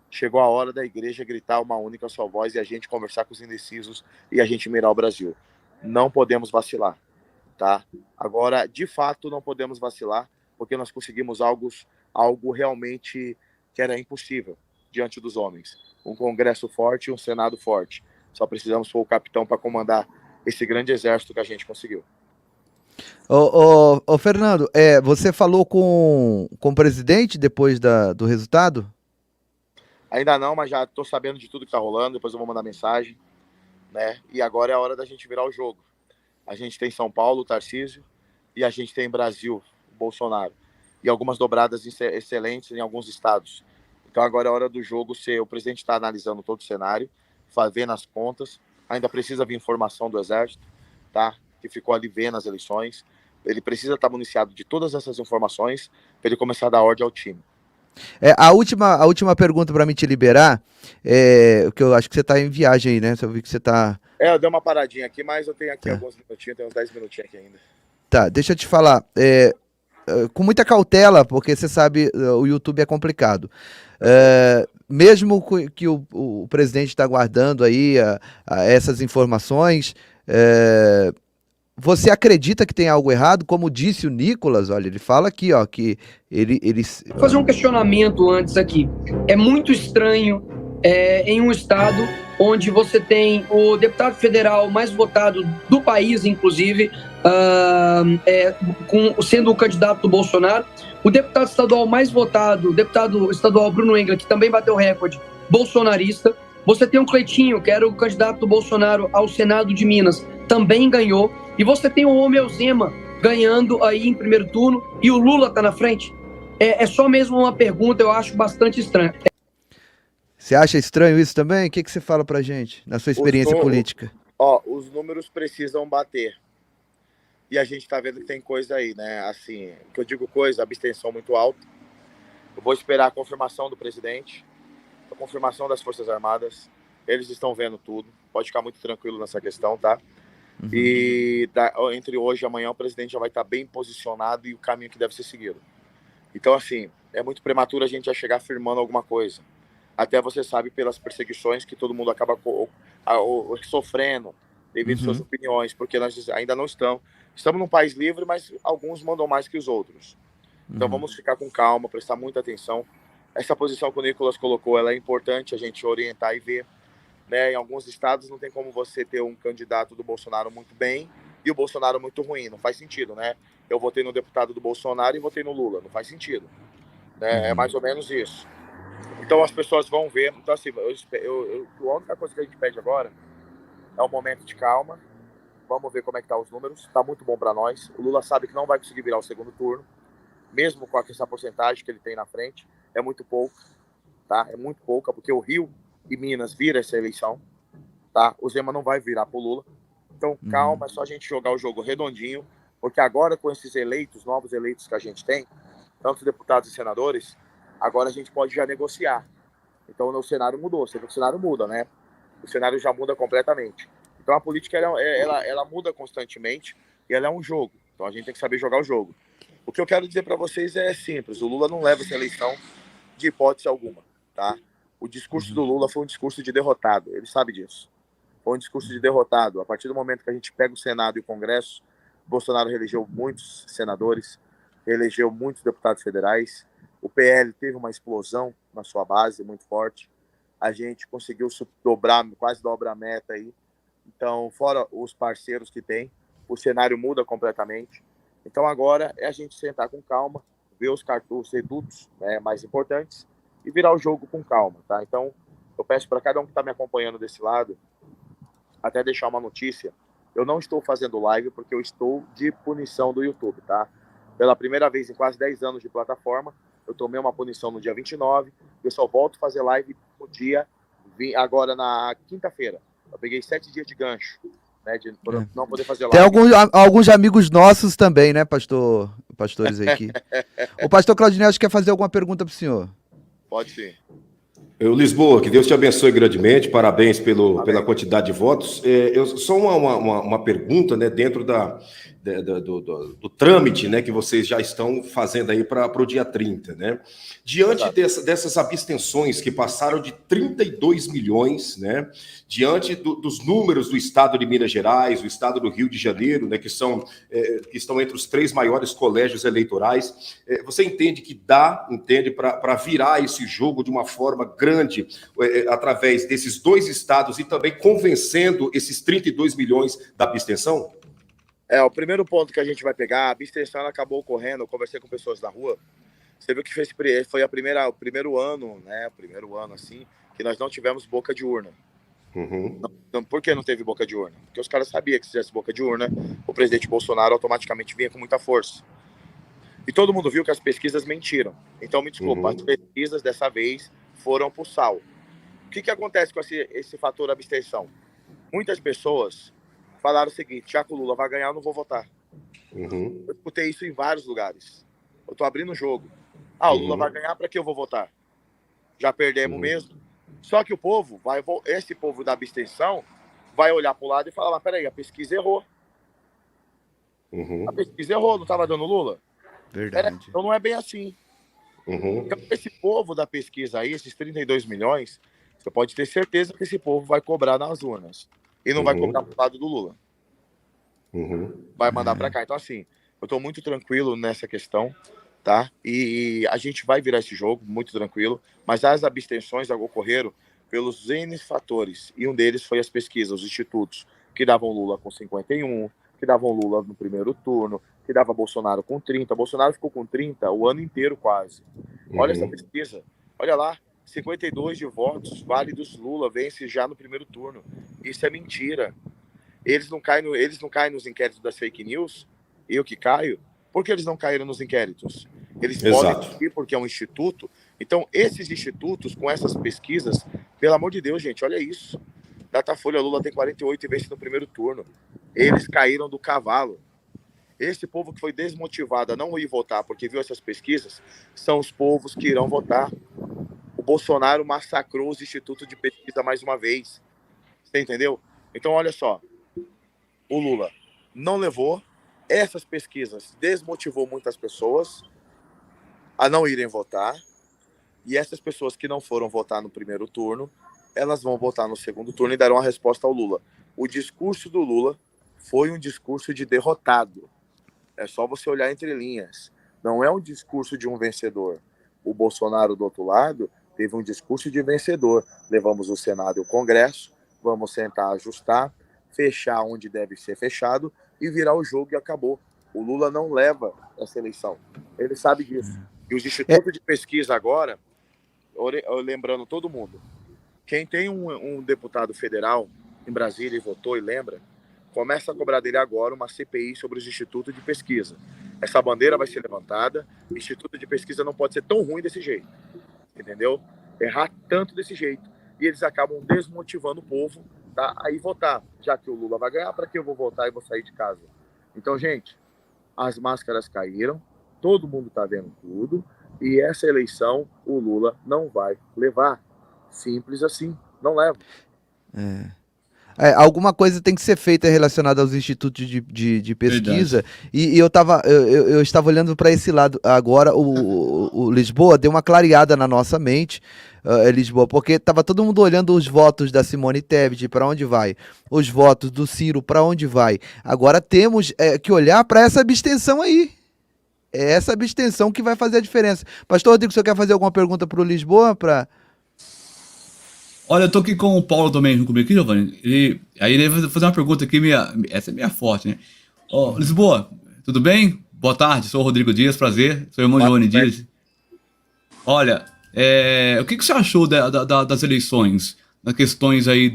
chegou a hora da igreja gritar uma única só voz e a gente conversar com os indecisos e a gente mirar o Brasil. Não podemos vacilar, tá? Agora, de fato, não podemos vacilar, porque nós conseguimos algo realmente que era impossível diante dos homens. Um Congresso forte e um Senado forte. Só precisamos pôr o capitão para comandar esse grande exército que a gente conseguiu. Ô, Fernando, você falou com o presidente depois do resultado? Ainda não, mas já estou sabendo de tudo que está rolando, depois eu vou mandar mensagem, né? E agora é a hora da gente virar o jogo. A gente tem São Paulo, Tarcísio, e a gente tem Brasil, Bolsonaro. E algumas dobradas excelentes em alguns estados. Então agora é a hora do jogo ser, o presidente está analisando todo o cenário, vendo as contas, ainda precisa vir informação do Exército, tá? Que ficou ali vendo as eleições. Ele precisa estar municiado de todas essas informações para ele começar a dar ordem ao time. A última pergunta para me te liberar, que eu acho que você está em viagem aí, né? Eu vi que você está... Eu dei uma paradinha aqui, mas eu tenho aqui alguns minutinhos, tenho uns 10 minutinhos aqui ainda. Tá, deixa eu te falar, com muita cautela, porque você sabe, o YouTube é complicado. Mesmo que o presidente está guardando aí essas informações, você acredita que tem algo errado? Como disse o Nicolas, olha, ele fala aqui, ó, que ele... Vou fazer um questionamento antes aqui. É muito estranho em um estado onde você tem o deputado federal mais votado do país, inclusive, sendo o candidato do Bolsonaro, o deputado estadual mais votado, o deputado estadual Bruno Engler, que também bateu recorde, bolsonarista. Você tem o Cleitinho, que era o candidato do Bolsonaro ao Senado de Minas, também ganhou. E você tem o Romeu Zema ganhando aí em primeiro turno e o Lula tá na frente. É só mesmo uma pergunta, eu acho bastante estranho. Você acha estranho isso também? O que você fala pra gente, na sua experiência política? Os números precisam bater. E a gente tá vendo que tem coisa aí, né? Assim, que eu digo coisa, abstenção muito alta. Eu vou esperar a confirmação do presidente, a confirmação das Forças Armadas. Eles estão vendo tudo. Pode ficar muito tranquilo nessa questão, tá? Uhum. E entre hoje e amanhã o presidente já vai estar bem posicionado e o caminho que deve ser seguido. Então, assim, é muito prematuro a gente já chegar afirmando alguma coisa. Até você sabe pelas perseguições que todo mundo acaba sofrendo devido às suas opiniões, porque nós ainda não estamos num país livre, mas alguns mandam mais que os outros. Então vamos ficar com calma, prestar muita atenção. Essa posição que o Nicolas colocou, ela é importante a gente orientar e ver, né? Em alguns estados não tem como você ter um candidato do Bolsonaro muito bem e o Bolsonaro muito ruim, não faz sentido, né? Eu votei no deputado do Bolsonaro e votei no Lula, não faz sentido, né? É mais ou menos isso. Então as pessoas vão ver. Então assim, a única coisa que a gente pede agora é um momento de calma. Vamos ver como é que tá os números. Tá muito bom para nós. O Lula sabe que não vai conseguir virar o segundo turno, mesmo com essa porcentagem que ele tem na frente. É muito pouco, tá? É muito pouca, porque o Rio e Minas vira essa eleição, tá? O Zema não vai virar pro Lula. Então calma, é só a gente jogar o jogo redondinho, porque agora com esses novos eleitos que a gente tem, tanto deputados e senadores, agora a gente pode já negociar. Então o cenário mudou, você vê que o cenário muda, né? O cenário já muda completamente. Então a política ela muda constantemente e ela é um jogo. Então a gente tem que saber jogar o jogo. O que eu quero dizer para vocês é simples: o Lula não leva essa eleição de hipótese alguma, tá? O discurso do Lula foi um discurso de derrotado, ele sabe disso. Foi um discurso de derrotado. A partir do momento que a gente pega o Senado e o Congresso, Bolsonaro reelegeu muitos senadores, reelegeu muitos deputados federais. O PL teve uma explosão na sua base muito forte. A gente conseguiu quase dobrar a meta aí. Então, fora os parceiros que tem, o cenário muda completamente. Então, agora é a gente sentar com calma, ver os redutos, né, mais importantes e virar o jogo com calma, tá? Então, eu peço para cada um que está me acompanhando desse lado, até deixar uma notícia. Eu não estou fazendo live porque eu estou de punição do YouTube, tá? Pela primeira vez em quase 10 anos de plataforma, eu tomei uma punição no dia 29, eu só volto a fazer live no dia, agora na quinta-feira. Eu peguei 7 dias de gancho, né, de não poder fazer live. Tem alguns amigos nossos também, né, pastores aqui. O pastor Claudinei, acho que quer fazer alguma pergunta para o senhor. Pode sim. Lisboa, que Deus te abençoe grandemente, parabéns pela quantidade de votos. Só uma pergunta, né, dentro do trâmite, né, que vocês já estão fazendo aí para o dia 30, né? Diante dessas abstenções que passaram de 32 milhões, né, diante dos números do estado de Minas Gerais, do estado do Rio de Janeiro, né, que estão entre os 3 maiores colégios eleitorais, você entende que entende para virar esse jogo de uma forma grande, através desses 2 estados e também convencendo esses 32 milhões da abstenção? O primeiro ponto que a gente vai pegar, a abstenção ela acabou ocorrendo, eu conversei com pessoas da rua, você viu que foi o primeiro ano, né, assim, que nós não tivemos boca de urna. Uhum. Não, por que não teve boca de urna? Porque os caras sabiam que se tivesse boca de urna, o presidente Bolsonaro automaticamente vinha com muita força. E todo mundo viu que as pesquisas mentiram. Então, me desculpa, as pesquisas dessa vez foram pro sal. O que acontece com esse fator abstenção? Muitas pessoas falaram o seguinte: já que o Lula vai ganhar, eu não vou votar. Uhum. Eu escutei isso em vários lugares. Eu tô abrindo o jogo. O Lula vai ganhar, para que eu vou votar? Já perdemos mesmo. Só que esse povo da abstenção vai olhar pro lado e falar: mas peraí, a pesquisa errou. A pesquisa errou, não estava dando Lula? Verdade. Então não é bem assim. Então, esse povo da pesquisa aí, esses 32 milhões, você pode ter certeza que esse povo vai cobrar nas urnas. E não vai cobrar pro lado do Lula. Vai mandar para cá. Então, assim, eu tô muito tranquilo nessa questão, tá? E a gente vai virar esse jogo muito tranquilo, mas as abstenções ocorreram pelos N fatores, e um deles foi as pesquisas, os institutos, que davam Lula com 51, que davam Lula no primeiro turno, que dava Bolsonaro com 30. Bolsonaro ficou com 30 o ano inteiro quase. Olha essa pesquisa, olha lá, 52 de votos válidos, Lula vence já no primeiro turno. Isso é mentira. Eles não caem nos inquéritos das fake news, eu que caio. Por que eles não caíram nos inquéritos? Eles podem ir porque é um instituto. Então, esses institutos, com essas pesquisas, pelo amor de Deus, gente, olha isso. Datafolha, Lula tem 48 e vence no primeiro turno. Eles caíram do cavalo. Esse povo que foi desmotivado a não ir votar porque viu essas pesquisas, são os povos que irão votar. O Bolsonaro massacrou os institutos de pesquisa mais uma vez. Você entendeu? Então, olha só. O Lula não levou. Essas pesquisas desmotivou muitas pessoas a não irem votar. E essas pessoas que não foram votar no primeiro turno, elas vão votar no segundo turno e darão a resposta ao Lula. O discurso do Lula foi um discurso de derrotado. É só você olhar entre linhas. Não é um discurso de um vencedor. O Bolsonaro, do outro lado, teve um discurso de vencedor. Levamos o Senado e o Congresso, vamos sentar, ajustar, fechar onde deve ser fechado e virar o jogo e acabou. O Lula não leva essa eleição. Ele sabe disso. E os institutos de pesquisa agora, lembrando todo mundo, quem tem um deputado federal em Brasília e votou e lembra, começa a cobrar dele agora uma CPI sobre os institutos de pesquisa. Essa bandeira vai ser levantada, o instituto de pesquisa não pode ser tão ruim desse jeito, entendeu? Errar tanto desse jeito. E eles acabam desmotivando o povo, tá, a ir votar. Já que o Lula vai ganhar, para que eu vou votar e vou sair de casa? Então, gente, as máscaras caíram, todo mundo está vendo tudo, e essa eleição o Lula não vai levar. Simples assim, não leva. Alguma coisa tem que ser feita relacionada aos institutos de pesquisa. E eu estava olhando para esse lado. Agora o Lisboa deu uma clareada na nossa mente, Lisboa, porque estava todo mundo olhando os votos da Simone Tebet, para onde vai, os votos do Ciro, para onde vai. Agora temos que olhar para essa abstenção aí. É essa abstenção que vai fazer a diferença. Pastor Rodrigo, você quer fazer alguma pergunta para o Lisboa? Olha, eu tô aqui com o Paulo também junto comigo aqui, Giovanni. Aí ele vai fazer uma pergunta aqui, essa é minha forte, né? Lisboa, tudo bem? Boa tarde, sou o Rodrigo Dias, prazer. Sou o irmão Giovanni Dias. Olha, o que você achou das eleições? Das questões aí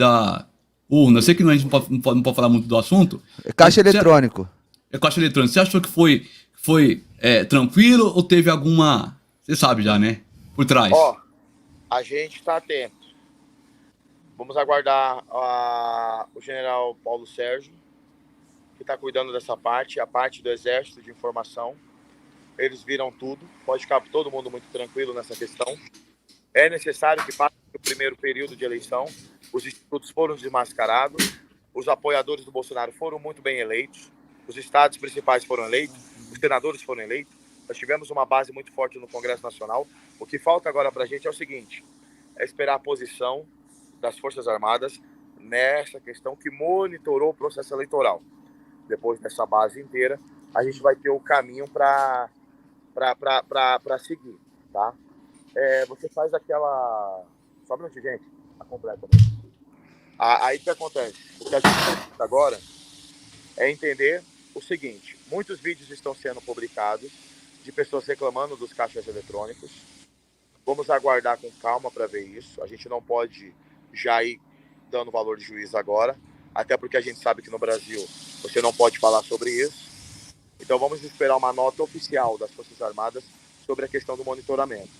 urna. Eu sei que a gente não pode falar muito do assunto. É caixa Mas eletrônico. É caixa eletrônica. Você achou que foi tranquilo ou teve alguma... Você sabe já, né? Por trás. Ó, a gente está atento. Vamos aguardar o general Paulo Sérgio, que está cuidando dessa parte, a parte do Exército de Informação. Eles viram tudo. Pode ficar todo mundo muito tranquilo nessa questão. É necessário que passe o primeiro período de eleição. Os institutos foram desmascarados. Os apoiadores do Bolsonaro foram muito bem eleitos. Os estados principais foram eleitos. Os senadores foram eleitos. Nós tivemos uma base muito forte no Congresso Nacional. O que falta agora para a gente é o seguinte: é esperar a posição das Forças Armadas nessa questão que monitorou o processo eleitoral. Depois dessa base inteira, a gente vai ter o caminho para seguir, tá? Você faz aquela... Só um minutinho, gente. Tá completa. Aí o que acontece? O que a gente precisa agora é entender o seguinte: muitos vídeos estão sendo publicados de pessoas reclamando dos caixas eletrônicos. Vamos aguardar com calma para ver isso. A gente não pode já ir dando valor de juízo agora, até porque a gente sabe que no Brasil você não pode falar sobre isso. Então vamos esperar uma nota oficial das Forças Armadas sobre a questão do monitoramento.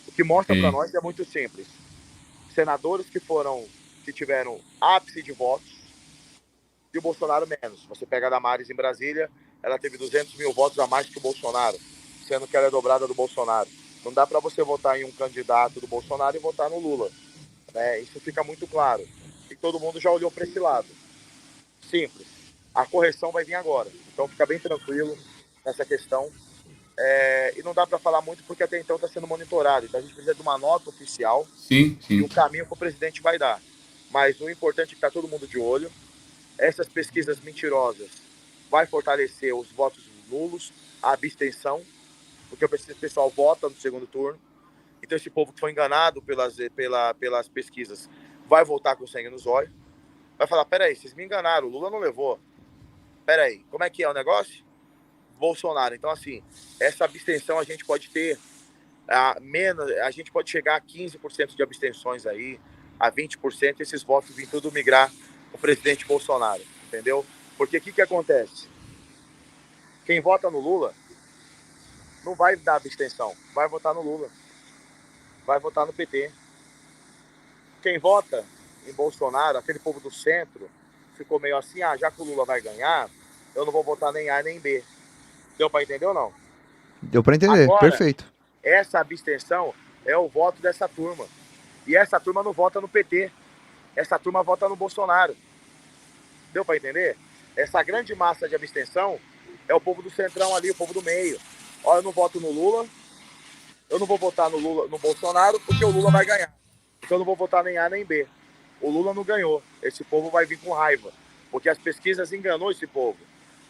O que mostra para nós é muito simples. Senadores que tiveram ápice de votos e o Bolsonaro menos. Você pega a Damares em Brasília, ela teve 200 mil votos a mais que o Bolsonaro, sendo que ela é dobrada do Bolsonaro. Não dá para você votar em um candidato do Bolsonaro e votar no Lula. Isso fica muito claro. E todo mundo já olhou para esse lado. Simples. A correção vai vir agora. Então fica bem tranquilo nessa questão. E não dá para falar muito porque até então está sendo monitorado. Então a gente precisa de uma nota oficial Sim. e o caminho que o presidente vai dar. Mas o importante é que está todo mundo de olho. Essas pesquisas mentirosas vai fortalecer os votos nulos, a abstenção, porque o pessoal vota no segundo turno. Então esse povo que foi enganado pelas pesquisas vai voltar com sangue nos olhos. Vai falar: peraí, vocês me enganaram, o Lula não levou. Peraí, como é que é o negócio? Bolsonaro. Então, assim, essa abstenção a gente pode ter a gente pode chegar a 15% de abstenções aí, a 20%, esses votos vêm tudo migrar o presidente Bolsonaro, entendeu? Porque o que acontece? Quem vota no Lula não vai dar abstenção, vai votar no Lula, vai votar no PT. Quem vota em Bolsonaro, aquele povo do centro, ficou meio assim: já que o Lula vai ganhar, eu não vou votar nem A nem B. Deu para entender ou não? Deu para entender, agora, perfeito. Essa abstenção é o voto dessa turma. E essa turma não vota no PT. Essa turma vota no Bolsonaro. Deu para entender? Essa grande massa de abstenção é o povo do centrão ali, o povo do meio. Eu não voto no Lula, eu não vou votar no Bolsonaro, porque o Lula vai ganhar. Então eu não vou votar nem A nem B. O Lula não ganhou. Esse povo vai vir com raiva, porque as pesquisas enganou esse povo.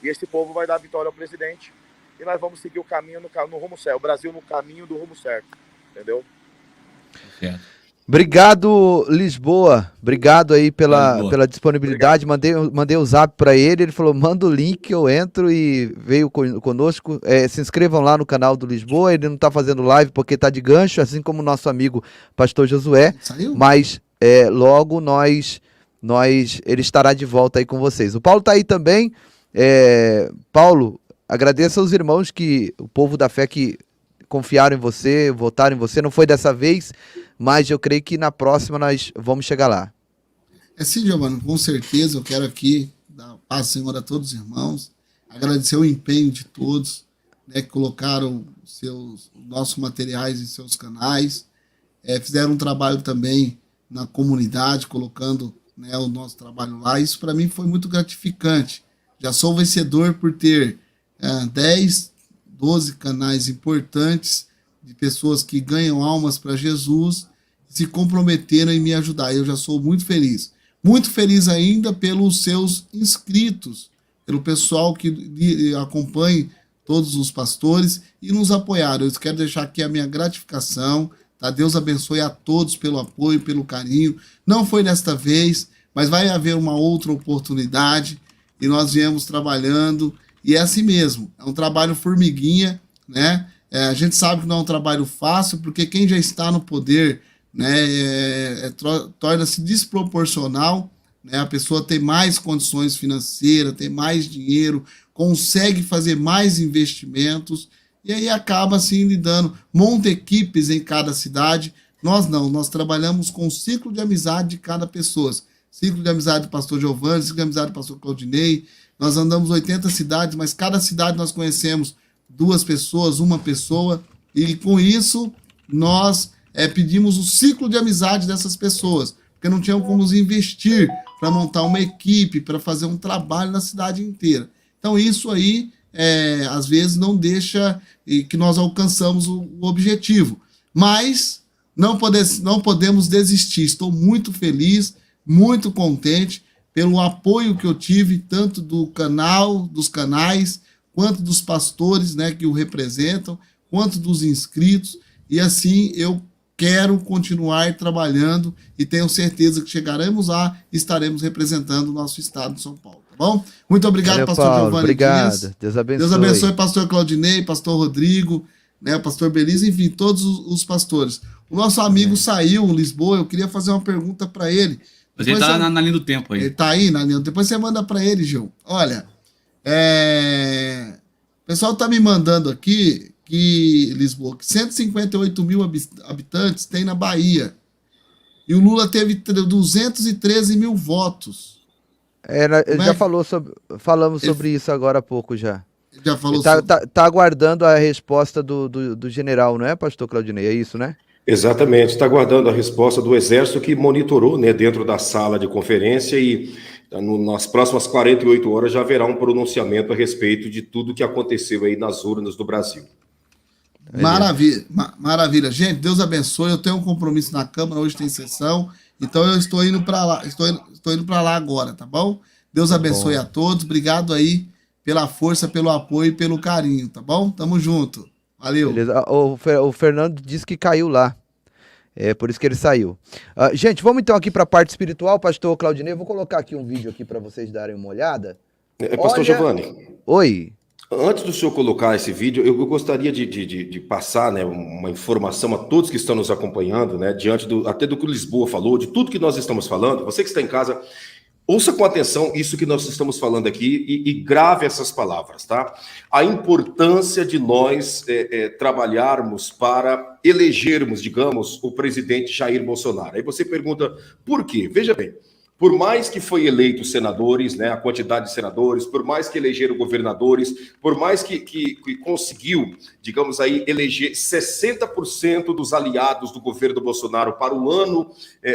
E esse povo vai dar a vitória ao presidente. E nós vamos seguir o caminho no rumo certo. O Brasil no caminho do rumo certo. Entendeu? Certo. Obrigado, Lisboa. Obrigado aí pela disponibilidade. Mandei o zap para ele falou: manda o link, eu entro, e veio conosco. Se inscrevam lá no canal do Lisboa. Ele não está fazendo live porque está de gancho, assim como o nosso amigo Pastor Josué. Saiu? Mas logo ele estará de volta aí com vocês. O Paulo está aí também. Paulo, agradeço aos irmãos, o povo da fé que confiaram em você, votaram em você. Não foi dessa vez, mas eu creio que na próxima nós vamos chegar lá. Sim, Giovanni, com certeza. Eu quero aqui dar paz, Senhor, a todos os irmãos, agradecer o empenho de todos, né, que colocaram nossos materiais em seus canais, fizeram um trabalho também na comunidade, colocando, né, o nosso trabalho lá. Isso para mim foi muito gratificante. Já sou vencedor por ter 10, 12 canais importantes de pessoas que ganham almas para Jesus, se comprometeram em me ajudar. Eu já sou muito feliz. Muito feliz ainda pelos seus inscritos, pelo pessoal que acompanha todos os pastores e nos apoiaram. Eu quero deixar aqui a minha gratificação. Tá? Deus abençoe a todos pelo apoio, pelo carinho. Não foi desta vez, mas vai haver uma outra oportunidade. E nós viemos trabalhando, e é assim mesmo, é um trabalho formiguinha, né? A gente sabe que não é um trabalho fácil, porque quem já está no poder, né, torna-se desproporcional né? A pessoa tem mais condições financeiras, tem mais dinheiro, consegue fazer mais investimentos, e aí acaba assim lidando, monta equipes em cada cidade. Nós não, nós trabalhamos com o ciclo de amizade de cada pessoa. Ciclo de amizade do pastor Giovanni, ciclo de amizade do pastor Claudinei. Nós andamos 80 cidades, mas cada cidade nós conhecemos 2 pessoas, 1 pessoa, e com isso nós pedimos o ciclo de amizade dessas pessoas, porque não tinham como investir para montar uma equipe, para fazer um trabalho na cidade inteira. Então isso aí, às vezes, não deixa que nós alcançamos o objetivo. Mas não podemos desistir. Estou muito feliz, muito contente pelo apoio que eu tive, tanto do canal, dos canais, quanto dos pastores, né, que o representam, quanto dos inscritos. E assim eu quero continuar trabalhando e tenho certeza que chegaremos lá e estaremos representando o nosso estado de São Paulo, tá bom? Muito obrigado, Valeu, pastor Paulo, Giovanni obrigado. Dias. Deus abençoe. Deus abençoe pastor Claudinei, pastor Rodrigo, né, pastor Belisa, enfim, todos os pastores. O nosso amigo saiu em Lisboa, eu queria fazer uma pergunta para ele. Mas ele tá na linha do tempo aí. Ele tá aí na linha. Depois você manda para ele, Gil. Olha, o pessoal tá me mandando aqui que Lisboa, que 158 mil habitantes tem na Bahia. E o Lula teve 213 mil votos. Ele já falamos sobre isso agora há pouco já. Já falou tá aguardando a resposta do general, não é, pastor Claudinei? É isso, né? Exatamente, está aguardando a resposta do Exército que monitorou, né, dentro da sala de conferência e nas próximas 48 horas já haverá um pronunciamento a respeito de tudo que aconteceu aí nas urnas do Brasil. Maravilha, maravilha. Gente, Deus abençoe. Eu tenho um compromisso na Câmara, hoje tem sessão, então eu estou indo para lá, estou indo para lá agora, tá bom? Deus abençoe a todos. Obrigado aí pela força, pelo apoio e pelo carinho, tá bom? Tamo junto. Valeu. Beleza. O Fernando disse que caiu lá. É por isso que ele saiu. Gente, vamos então aqui para a parte espiritual, pastor Claudinei. Eu vou colocar aqui um vídeo aqui para vocês darem uma olhada. Pastor Giovanni. Oi. Antes do senhor colocar esse vídeo, eu gostaria de passar, né, uma informação a todos que estão nos acompanhando, né, diante até do que o Lisboa falou, de tudo que nós estamos falando. Você que está em casa, ouça com atenção isso que nós estamos falando aqui e grave essas palavras, tá? A importância de nós trabalharmos para elegermos, digamos, o presidente Jair Bolsonaro. Aí você pergunta, por quê? Veja bem, por mais que foi eleito senadores, né, a quantidade de senadores, por mais que elegeram governadores, por mais que conseguiu, digamos aí, eleger 60% dos aliados do governo do Bolsonaro para o ano,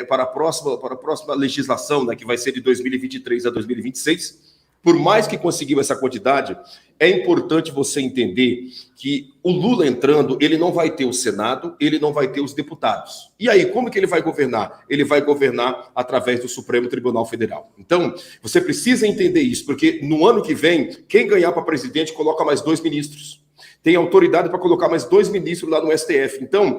para a próxima legislação, né, que vai ser de 2023 a 2026, por mais que conseguiu essa quantidade, é importante você entender que o Lula entrando, ele não vai ter o Senado, ele não vai ter os deputados. E aí, como que ele vai governar? Ele vai governar através do Supremo Tribunal Federal. Então, você precisa entender isso, porque no ano que vem, quem ganhar para presidente coloca mais 2 ministros. Tem autoridade para colocar mais 2 ministros lá no STF. Então,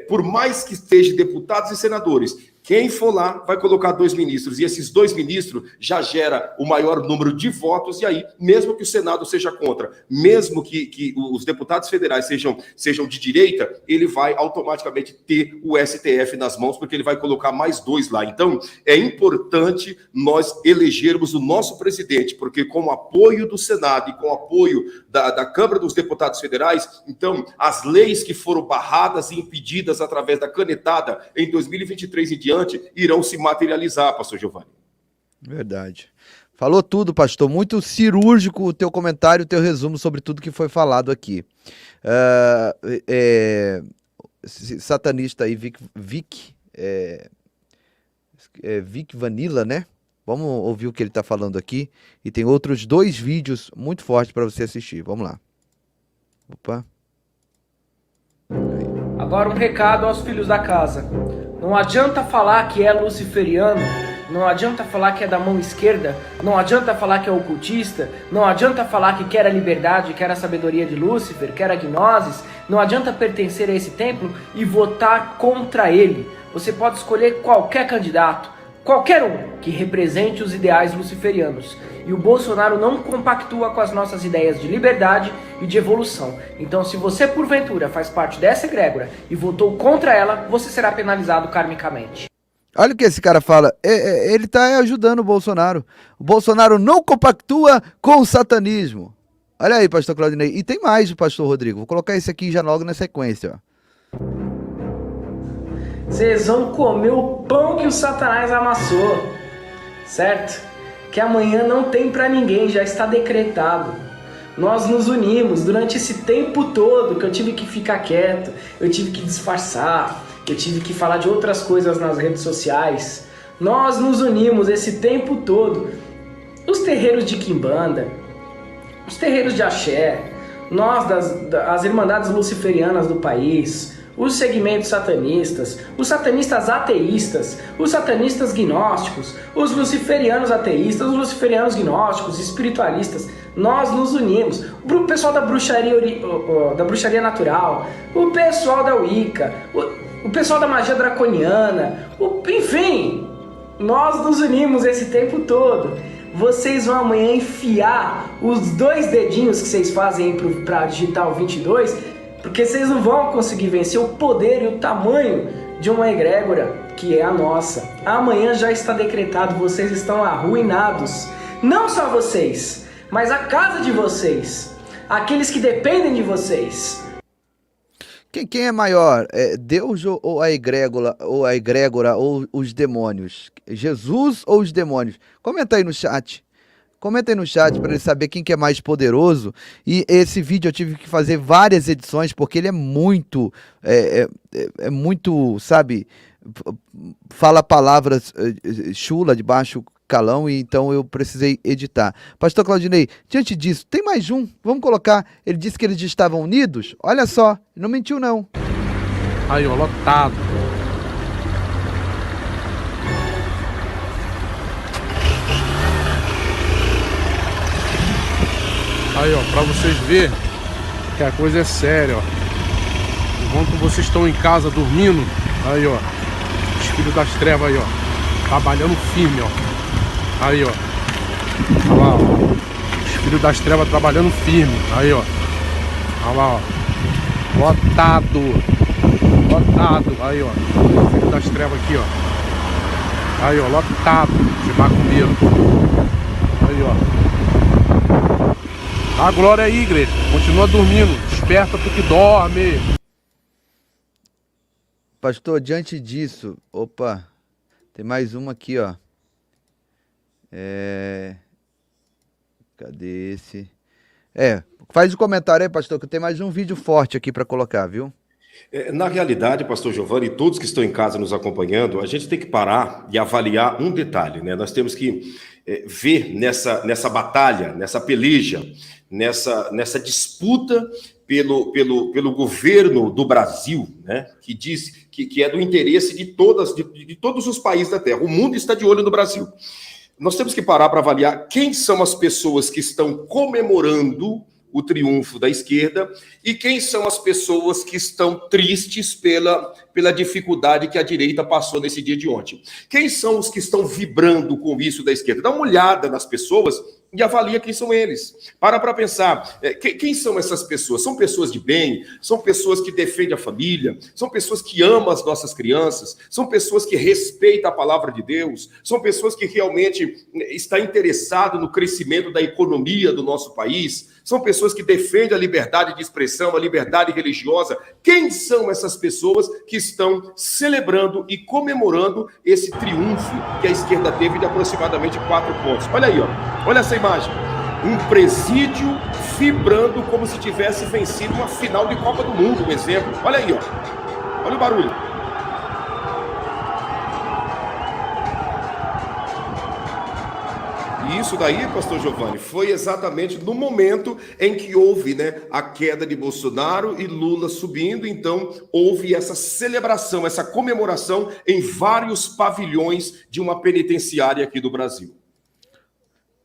por mais que esteja deputados e senadores, quem for lá vai colocar 2 ministros, e esses 2 ministros já gera o maior número de votos, e aí, mesmo que o Senado seja contra, mesmo que os deputados federais sejam de direita, ele vai automaticamente ter o STF nas mãos, porque ele vai colocar mais 2 lá. Então, é importante nós elegermos o nosso presidente, porque com o apoio do Senado e com o apoio da Câmara dos Deputados Federais, então, as leis que foram barradas e impedidas através da canetada em 2023 em diante, irão se materializar, pastor Giovanni. Verdade. Falou tudo, pastor. Muito cirúrgico o teu comentário, o teu resumo sobre tudo que foi falado aqui. Satanista aí, Vic Vanilla, né? Vamos ouvir o que ele está falando aqui. E tem outros 2 vídeos muito fortes para você assistir. Vamos lá. Opa. Agora um recado aos filhos da casa. Não adianta falar que é luciferiano, não adianta falar que é da mão esquerda, não adianta falar que é ocultista, não adianta falar que quer a liberdade, quer a sabedoria de Lúcifer, quer a gnoses, não adianta pertencer a esse templo e votar contra ele. Você pode escolher qualquer candidato, qualquer um que represente os ideais luciferianos. E o Bolsonaro não compactua com as nossas ideias de liberdade e de evolução. Então, se você porventura faz parte dessa egrégora e votou contra ela, você será penalizado karmicamente. Olha o que esse cara fala. Ele tá ajudando o Bolsonaro. O Bolsonaro não compactua com o satanismo. Olha aí, pastor Claudinei. E tem mais o pastor Rodrigo. Vou colocar esse aqui já logo na sequência, ó. Vocês vão comer o pão que o Satanás amassou, certo? Que amanhã não tem pra ninguém, já está decretado. Nós nos unimos durante esse tempo todo que eu tive que ficar quieto, eu tive que disfarçar, eu tive que falar de outras coisas nas redes sociais. Nós nos unimos esse tempo todo. Os terreiros de Quimbanda, os terreiros de Axé, nós as Irmandades Luciferianas do país, os segmentos satanistas, os satanistas ateístas, os satanistas gnósticos, os luciferianos ateístas, os luciferianos gnósticos, espiritualistas, nós nos unimos. O pessoal da bruxaria natural, o pessoal da Wicca, o pessoal da magia draconiana, enfim, nós nos unimos esse tempo todo. Vocês vão amanhã enfiar os 2 dedinhos que vocês fazem para digitar o 22, porque vocês não vão conseguir vencer o poder e o tamanho de uma egrégora que é a nossa. Amanhã já está decretado, vocês estão arruinados. Não só vocês, mas a casa de vocês, aqueles que dependem de vocês. Quem é maior? Deus ou a egrégora, ou os demônios? Jesus ou os demônios? Comenta aí no chat. Comenta aí no chat para ele saber quem que é mais poderoso. E esse vídeo eu tive que fazer várias edições, porque ele é muito, muito, sabe, fala palavras chula de baixo calão, e então eu precisei editar. Pastor Claudinei, diante disso, tem mais um, vamos colocar. Ele disse que eles estavam unidos. Olha só, não mentiu não. Aí, ó, lotado. Aí, ó, pra vocês verem que a coisa é séria, ó. Enquanto vocês estão em casa dormindo, aí, ó, os filhos das trevas aí, ó, trabalhando firme, ó. Aí, ó. Olha lá, ó. Os filhos das trevas trabalhando firme. Aí, ó. Olha lá, ó. Lotado. Lotado. Aí, ó. O filho das trevas aqui, ó. Aí, ó. Lotado de macumbeiro. Aí, ó. A glória aí, igreja. Continua dormindo. Desperta tu que dorme. Pastor, diante disso, opa, tem mais uma aqui, ó. Cadê esse? Faz o comentário aí, pastor, que tem mais um vídeo forte aqui para colocar, viu? Na realidade, pastor Giovanni, e todos que estão em casa nos acompanhando, a gente tem que parar e avaliar um detalhe, né? Nós temos que ver nessa batalha, nessa peleja, nessa disputa pelo governo do Brasil, né? Que diz que é do interesse de todos os países da Terra. O mundo está de olho no Brasil. Nós temos que parar para avaliar quem são as pessoas que estão comemorando o triunfo da esquerda e quem são as pessoas que estão tristes pela dificuldade que a direita passou nesse dia de ontem. Quem são os que estão vibrando com isso da esquerda? Dá uma olhada nas pessoas e avalia quem são eles. Para pensar, quem são essas pessoas? São pessoas de bem? São pessoas que defendem a família? São pessoas que amam as nossas crianças? São pessoas que respeitam a palavra de Deus? São pessoas que realmente estão interessadas no crescimento da economia do nosso país? São pessoas que defendem a liberdade de expressão, a liberdade religiosa? Quem são essas pessoas que estão celebrando e comemorando esse triunfo que a esquerda teve de aproximadamente 4 pontos? Olha aí, ó. Olha essa imagem. Um presídio vibrando como se tivesse vencido uma final de Copa do Mundo, um exemplo. Olha aí, ó. Olha o barulho. E isso daí, pastor Giovanni, foi exatamente no momento em que houve, né, a queda de Bolsonaro e Lula subindo. Então, houve essa celebração, essa comemoração em vários pavilhões de uma penitenciária aqui do Brasil.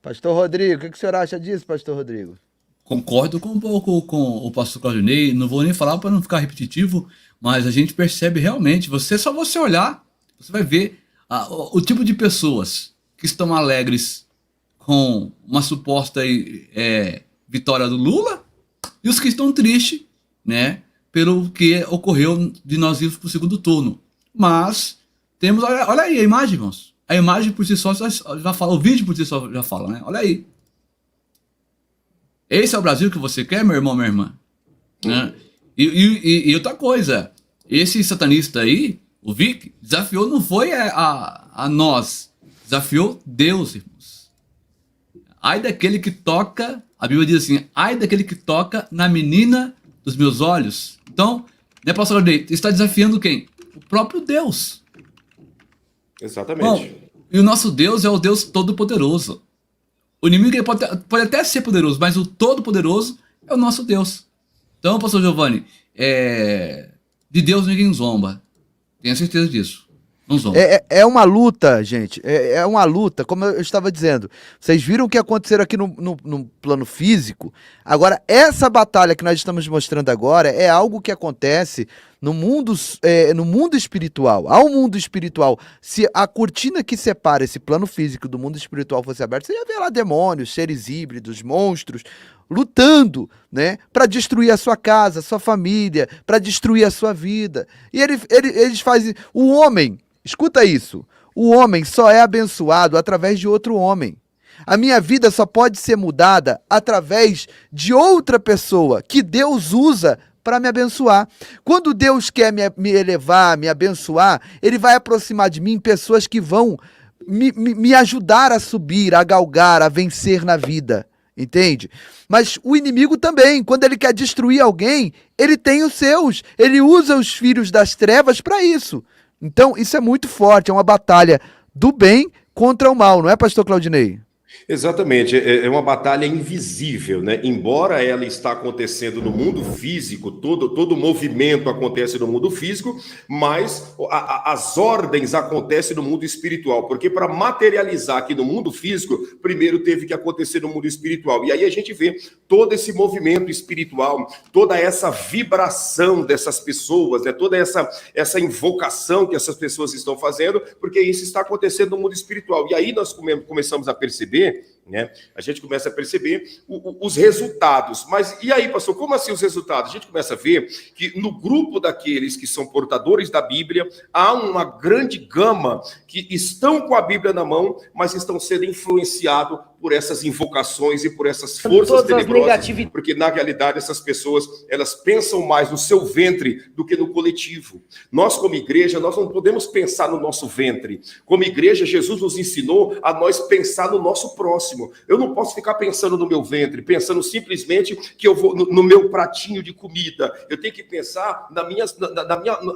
Pastor Rodrigo, o que o senhor acha disso, pastor Rodrigo? Concordo um pouco com o pastor Claudinei, não vou nem falar para não ficar repetitivo, mas a gente percebe realmente, só você olhar, você vai ver o tipo de pessoas que estão alegres com uma suposta vitória do Lula e os que estão tristes, né, pelo que ocorreu de nós irmos para o segundo turno. Mas Temos, olha aí a imagem, irmãos. A imagem por si só já fala, o vídeo por si só já fala, né? Olha aí. Esse é o Brasil que você quer, meu irmão, minha irmã? Né? E outra coisa, esse satanista aí, o Vic, desafiou, não foi a nós, desafiou Deus, irmãos. Ai daquele que toca, a Bíblia diz assim, ai daquele que toca na menina dos meus olhos. Então, né, pastor Adei, está desafiando quem? O próprio Deus. Exatamente. Bom, e o nosso Deus é o Deus Todo-Poderoso. O inimigo ele pode até ser poderoso, mas o Todo-Poderoso é o nosso Deus. Então, pastor Giovanni, de Deus ninguém zomba. Tenha certeza disso. Não zomba. É uma luta, gente. É uma luta, como eu estava dizendo. Vocês viram o que aconteceu aqui no plano físico. Agora, essa batalha que nós estamos mostrando agora é algo que acontece no mundo espiritual. Ao mundo espiritual, se a cortina que separa esse plano físico do mundo espiritual fosse aberta, você ia ver lá demônios, seres híbridos, monstros, lutando, né, para destruir a sua casa, a sua família, para destruir a sua vida. E eles fazem... O homem, escuta isso, o homem só é abençoado através de outro homem. A minha vida só pode ser mudada através de outra pessoa que Deus usa para me abençoar. Quando Deus quer me elevar, me abençoar, Ele vai aproximar de mim pessoas que vão me ajudar a subir, a galgar, a vencer na vida. Entende? Mas o inimigo também, quando ele quer destruir alguém, ele tem os seus. Ele usa os filhos das trevas para isso. Então, isso é muito forte, é uma batalha do bem contra o mal, não é, pastor Claudinei? Exatamente, é uma batalha invisível, né? Embora ela está acontecendo no mundo físico, todo movimento acontece no mundo físico, mas as ordens acontecem no mundo espiritual, porque para materializar aqui no mundo físico, primeiro teve que acontecer no mundo espiritual, e aí a gente vê todo esse movimento espiritual, toda essa vibração dessas pessoas, né? Toda essa invocação que essas pessoas estão fazendo, porque isso está acontecendo no mundo espiritual, e aí nós começamos a perceber, né? A gente começa a perceber os resultados. Mas e aí, pastor, como assim os resultados? A gente começa a ver que no grupo daqueles que são portadores da Bíblia, há uma grande gama que estão com a Bíblia na mão, mas estão sendo influenciados por essas invocações e por essas forças tenebrosas, porque na realidade essas pessoas, elas pensam mais no seu ventre do que no coletivo. Nós como igreja, nós não podemos pensar no nosso ventre. Como igreja, Jesus nos ensinou a nós pensar no nosso próximo. Eu não posso ficar pensando no meu ventre, pensando simplesmente que eu vou no meu pratinho de comida. Eu tenho que pensar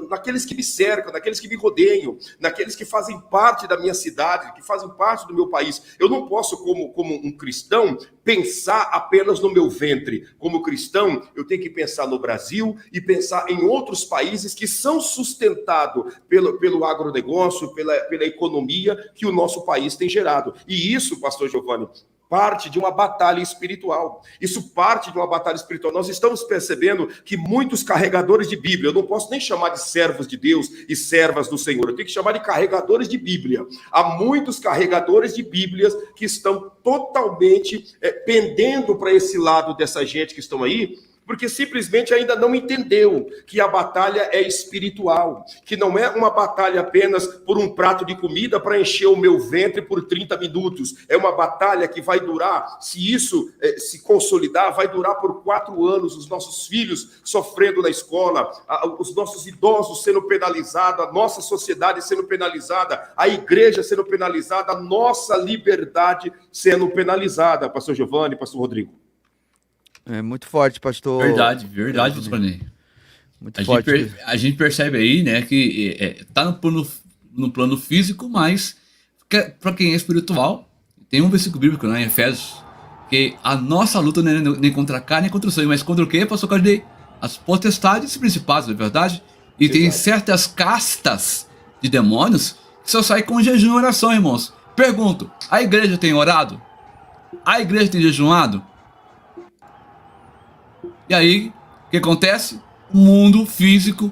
naqueles que me cercam, naqueles que me rodeiam, naqueles que fazem parte da minha cidade, que fazem parte do meu país. Eu não posso, como um cristão, pensar apenas no meu ventre. Como cristão, eu tenho que pensar no Brasil e pensar em outros países que são sustentados pelo agronegócio, pela economia que o nosso país tem gerado. E isso, pastor Giovanni, parte de uma batalha espiritual. Isso parte de uma batalha espiritual. Nós estamos percebendo que muitos carregadores de Bíblia, eu não posso nem chamar de servos de Deus e servas do Senhor, eu tenho que chamar de carregadores de Bíblia. Há muitos carregadores de Bíblias que estão totalmente pendendo para esse lado dessa gente que estão aí, porque simplesmente ainda não entendeu que a batalha é espiritual, que não é uma batalha apenas por um prato de comida para encher o meu ventre por 30 minutos. É uma batalha que vai durar, se isso se consolidar, vai durar por 4 anos, os nossos filhos sofrendo na escola, os nossos idosos sendo penalizados, a nossa sociedade sendo penalizada, a igreja sendo penalizada, a nossa liberdade sendo penalizada. Pastor Giovanni, pastor Rodrigo. É muito forte, pastor. Verdade, pastor Ney. Muito forte. A gente percebe aí, né, que está no plano físico, mas para quem é espiritual, tem um versículo bíblico, né, em Efésios, que a nossa luta não é nem contra a carne, nem contra o sangue, mas contra o quê, pastor Claudinei? As potestades principais, não é verdade? E Exato. Tem certas castas de demônios que só saem com jejum e oração, irmãos. Pergunto, a igreja tem orado? A igreja tem jejuado? E aí, o que acontece? O mundo físico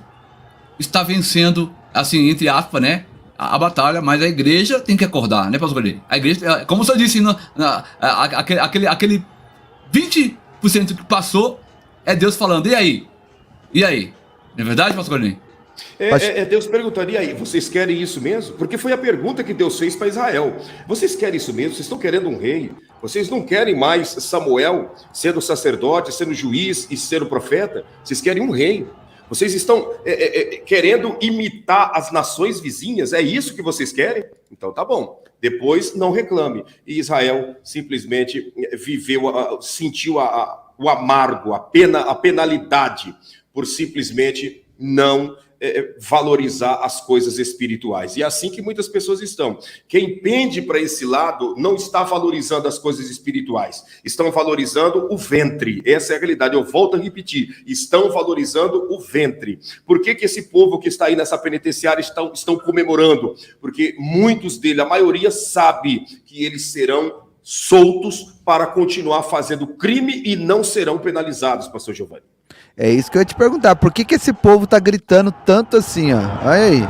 está vencendo, assim, entre aspas, né, a batalha, mas a igreja tem que acordar, né, pastor Claudinei? A igreja, como o senhor disse, aquele 20% que passou, é Deus falando, e aí? E aí? Não é verdade, pastor Claudinei? Deus perguntaria aí, vocês querem isso mesmo? Porque foi a pergunta que Deus fez para Israel. Vocês querem isso mesmo? Vocês estão querendo um rei? Vocês não querem mais Samuel sendo sacerdote, sendo juiz e sendo profeta? Vocês querem um rei. Vocês estão querendo imitar as nações vizinhas? É isso que vocês querem? Então tá bom. Depois não reclame. E Israel simplesmente sentiu o amargo, a penalidade por simplesmente não valorizar as coisas espirituais. E é assim que muitas pessoas estão. Quem pende para esse lado não está valorizando as coisas espirituais, estão valorizando o ventre. Essa é a realidade. Eu volto a repetir, estão valorizando o ventre. Por que esse povo que está aí nessa penitenciária estão comemorando? Porque muitos deles, a maioria, sabe que eles serão soltos para continuar fazendo crime e não serão penalizados, pastor Giovanni. É isso que eu ia te perguntar. Por que esse povo tá gritando tanto assim, ó? Olha aí.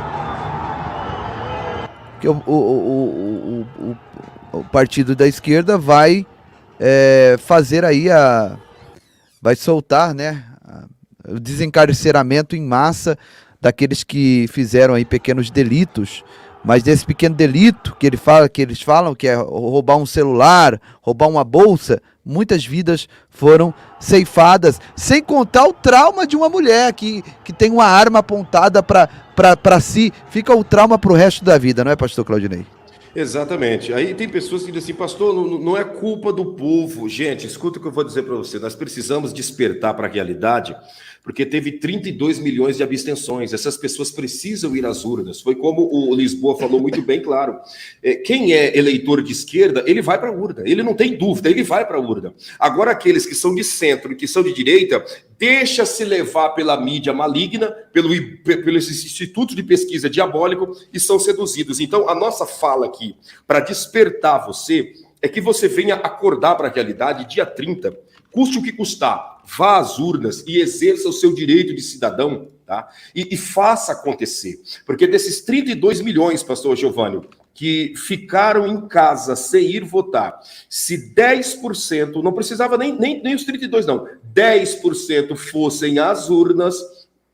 Que o partido da esquerda vai fazer aí vai soltar, né? O desencarceramento em massa daqueles que fizeram aí pequenos delitos. Mas desse pequeno delito que eles falam que é roubar um celular, roubar uma bolsa, muitas vidas foram ceifadas, sem contar o trauma de uma mulher que tem uma arma apontada para si, fica o trauma para o resto da vida, não é, pastor Claudinei? Exatamente. Aí tem pessoas que dizem assim, pastor, não é culpa do povo. Gente, escuta o que eu vou dizer para você. Nós precisamos despertar para a realidade, porque teve 32 milhões de abstenções. Essas pessoas precisam ir às urnas. Foi como o Lisboa falou muito bem, claro. Quem é eleitor de esquerda, ele vai para a urna. Ele não tem dúvida, ele vai para a urna. Agora, aqueles que são de centro e que são de direita, deixa-se levar pela mídia maligna, pelos institutos de pesquisa diabólico e são seduzidos. Então, a nossa fala aqui, para despertar você, é que você venha acordar para a realidade dia 30, custe o que custar, vá às urnas e exerça o seu direito de cidadão, tá? E faça acontecer. Porque desses 32 milhões, pastor Giovanni, que ficaram em casa sem ir votar, se 10%, não precisava nem os 32 não, 10% fossem às urnas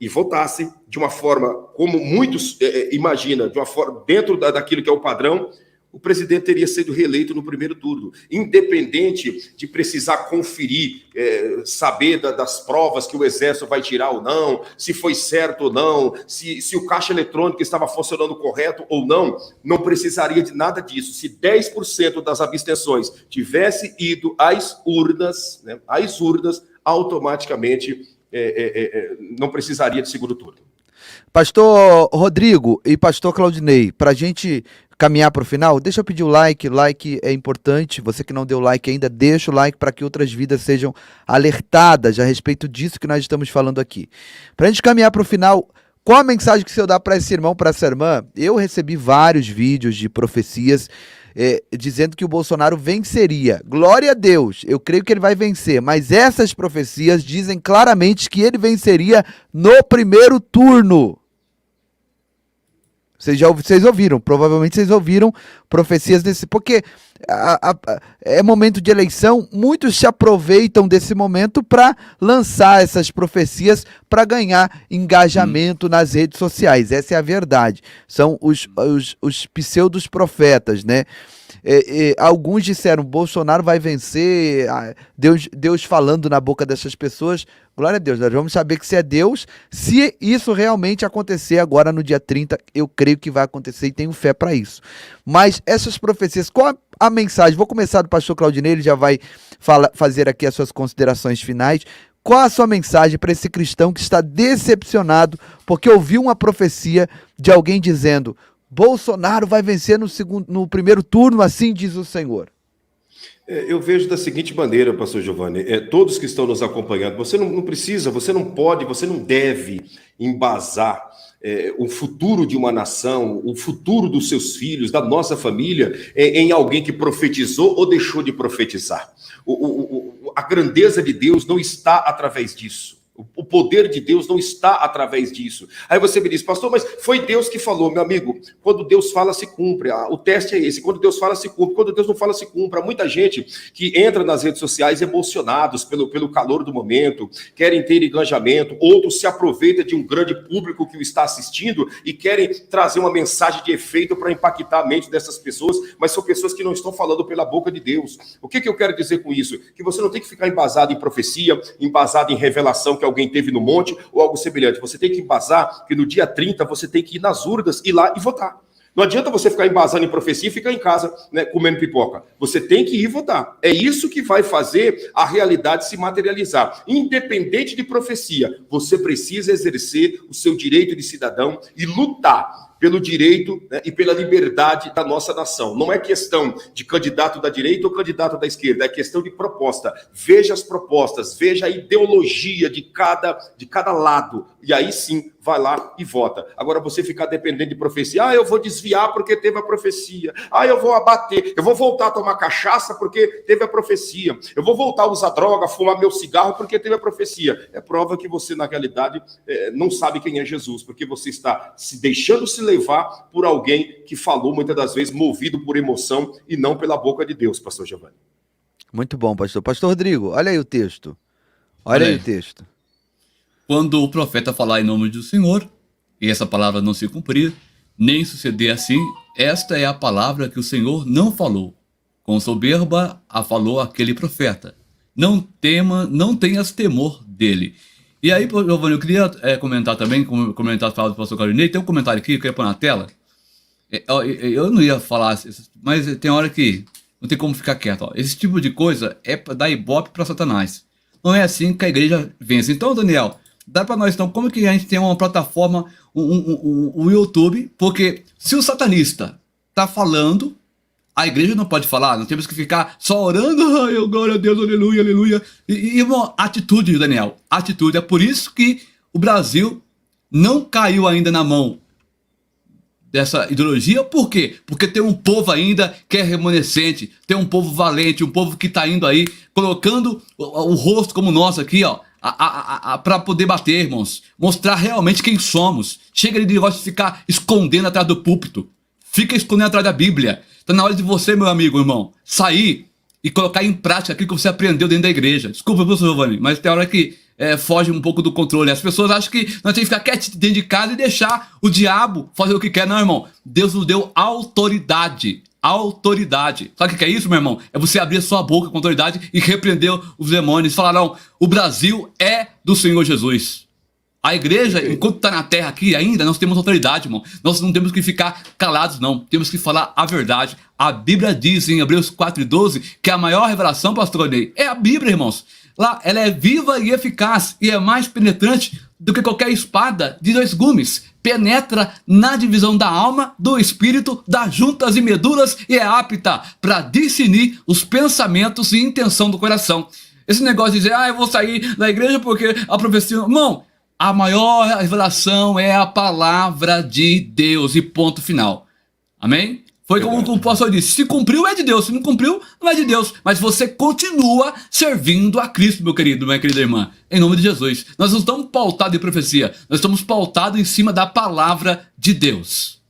e votassem de uma forma, como muitos imaginam, de uma forma dentro daquilo que é o padrão, o presidente teria sido reeleito no primeiro turno, independente de precisar conferir, saber das provas que o Exército vai tirar ou não, se foi certo ou não, se o caixa eletrônico estava funcionando correto ou não, não precisaria de nada disso. Se 10% das abstenções tivesse ido às urnas, né, automaticamente não precisaria de segundo turno. Pastor Rodrigo e pastor Claudinei, para a gente caminhar para o final, deixa eu pedir o like é importante, você que não deu like ainda, deixa o like para que outras vidas sejam alertadas a respeito disso que nós estamos falando aqui. Para a gente caminhar para o final, qual a mensagem que o senhor dá para esse irmão, para essa irmã? Eu recebi vários vídeos de profecias dizendo que o Bolsonaro venceria. Glória a Deus, eu creio que ele vai vencer, mas essas profecias dizem claramente que ele venceria no primeiro turno. Vocês ouviram, provavelmente vocês ouviram profecias desse, porque é momento de eleição, muitos se aproveitam desse momento para lançar essas profecias para ganhar engajamento nas redes sociais, essa é a verdade, são os pseudos profetas, né? Alguns disseram, Bolsonaro vai vencer, Deus falando na boca dessas pessoas, glória a Deus, nós vamos saber que se é Deus, se isso realmente acontecer agora no dia 30, eu creio que vai acontecer e tenho fé para isso. Mas essas profecias, qual a mensagem? Vou começar do pastor Claudinei, ele já vai fazer aqui as suas considerações finais. Qual a sua mensagem para esse cristão que está decepcionado porque ouviu uma profecia de alguém dizendo Bolsonaro vai vencer no primeiro turno, assim diz o Senhor? Eu vejo da seguinte maneira, pastor Giovanni, todos que estão nos acompanhando, você não precisa, você não pode, você não deve embasar o futuro de uma nação, o futuro dos seus filhos, da nossa família, em alguém que profetizou ou deixou de profetizar. A grandeza de Deus não está através disso. O poder de Deus não está através disso. Aí você me diz, pastor, mas foi Deus que falou. Meu amigo, quando Deus fala, se cumpre. O teste é esse. Quando Deus fala, se cumpre. Quando Deus não fala, se cumpre. Há muita gente que entra nas redes sociais emocionados pelo calor do momento, querem ter engajamento, outros se aproveitam de um grande público que o está assistindo e querem trazer uma mensagem de efeito para impactar a mente dessas pessoas, mas são pessoas que não estão falando pela boca de Deus. O que eu quero dizer com isso? Que você não tem que ficar embasado em profecia, embasado em revelação que alguém teve no monte ou algo semelhante. Você tem que embasar que no dia 30 você tem que ir nas urnas, ir lá e votar. Não adianta você ficar embasando em profecia e ficar em casa, né, comendo pipoca. Você tem que ir votar. É isso que vai fazer a realidade se materializar. Independente de profecia, você precisa exercer o seu direito de cidadão e lutar pelo direito, né, e pela liberdade da nossa nação. Não é questão de candidato da direita ou candidato da esquerda, é questão de proposta. Veja as propostas, veja a ideologia de cada lado, e aí sim, vai lá e vota. Agora, você ficar dependendo de profecia, eu vou desviar porque teve a profecia, eu vou abater, eu vou voltar a tomar cachaça porque teve a profecia, eu vou voltar a usar droga, fumar meu cigarro porque teve a profecia. É prova que você, na realidade, não sabe quem é Jesus, porque você está se deixando se levar por alguém que falou, muitas das vezes, movido por emoção e não pela boca de Deus, pastor Giovanni. Muito bom, pastor. Pastor Rodrigo, olha aí o texto. Olha aí o texto. Quando o profeta falar em nome do Senhor, e essa palavra não se cumprir, nem suceder assim, esta é a palavra que o Senhor não falou. Com soberba a falou aquele profeta. Não tenhas temor dele. E aí, Giovanni, eu queria comentar também, comentar as palavras do pastor Claudinei. Tem um comentário aqui que eu queria pôr na tela. Eu não ia falar, mas tem hora que não tem como ficar quieto. Ó. Esse tipo de coisa é para dar ibope para Satanás. Não é assim que a igreja vence. Então, Daniel, dá para nós então, como que a gente tem uma plataforma, um YouTube, porque se o satanista tá falando, a igreja não pode falar, nós temos que ficar só orando, glória a Deus, aleluia, aleluia, e uma atitude, Daniel, atitude, é por isso que o Brasil não caiu ainda na mão dessa ideologia. Por quê? Porque tem um povo ainda que é remanescente, tem um povo valente, um povo que tá indo aí, colocando o rosto como nós aqui, ó, para poder bater, irmãos, mostrar realmente quem somos. Chega de negócio de ficar escondendo atrás do púlpito, fica escondendo atrás da Bíblia. Tá na hora de você, meu amigo, irmão, sair e colocar em prática aquilo que você aprendeu dentro da igreja. Desculpa, professor Giovanni, mas tem hora que foge um pouco do controle. As pessoas acham que nós temos que ficar quietinho dentro de casa e deixar o diabo fazer o que quer. Não, irmão, Deus nos deu autoridade. Autoridade. Sabe o que é isso, meu irmão? É você abrir a sua boca com autoridade e repreender os demônios. Falar, não, o Brasil é do Senhor Jesus. A igreja, enquanto está na terra aqui ainda, nós temos autoridade, irmão. Nós não temos que ficar calados, não. Temos que falar a verdade. A Bíblia diz em Hebreus 4:12 que a maior revelação, pastor Ney, é a Bíblia, irmãos. Lá, ela é viva e eficaz e é mais penetrante do que qualquer espada de 2 gumes. Penetra na divisão da alma, do espírito, das juntas e medulas e é apta para discernir os pensamentos e intenção do coração. Esse negócio de dizer, eu vou sair da igreja porque a profecia... Irmão, a maior revelação é a palavra de Deus e ponto final. Amém? Foi como o pastor disse, se cumpriu é de Deus, se não cumpriu não é de Deus. Mas você continua servindo a Cristo, meu querido, minha querida irmã, em nome de Jesus. Nós não estamos pautados em profecia, nós estamos pautados em cima da palavra de Deus.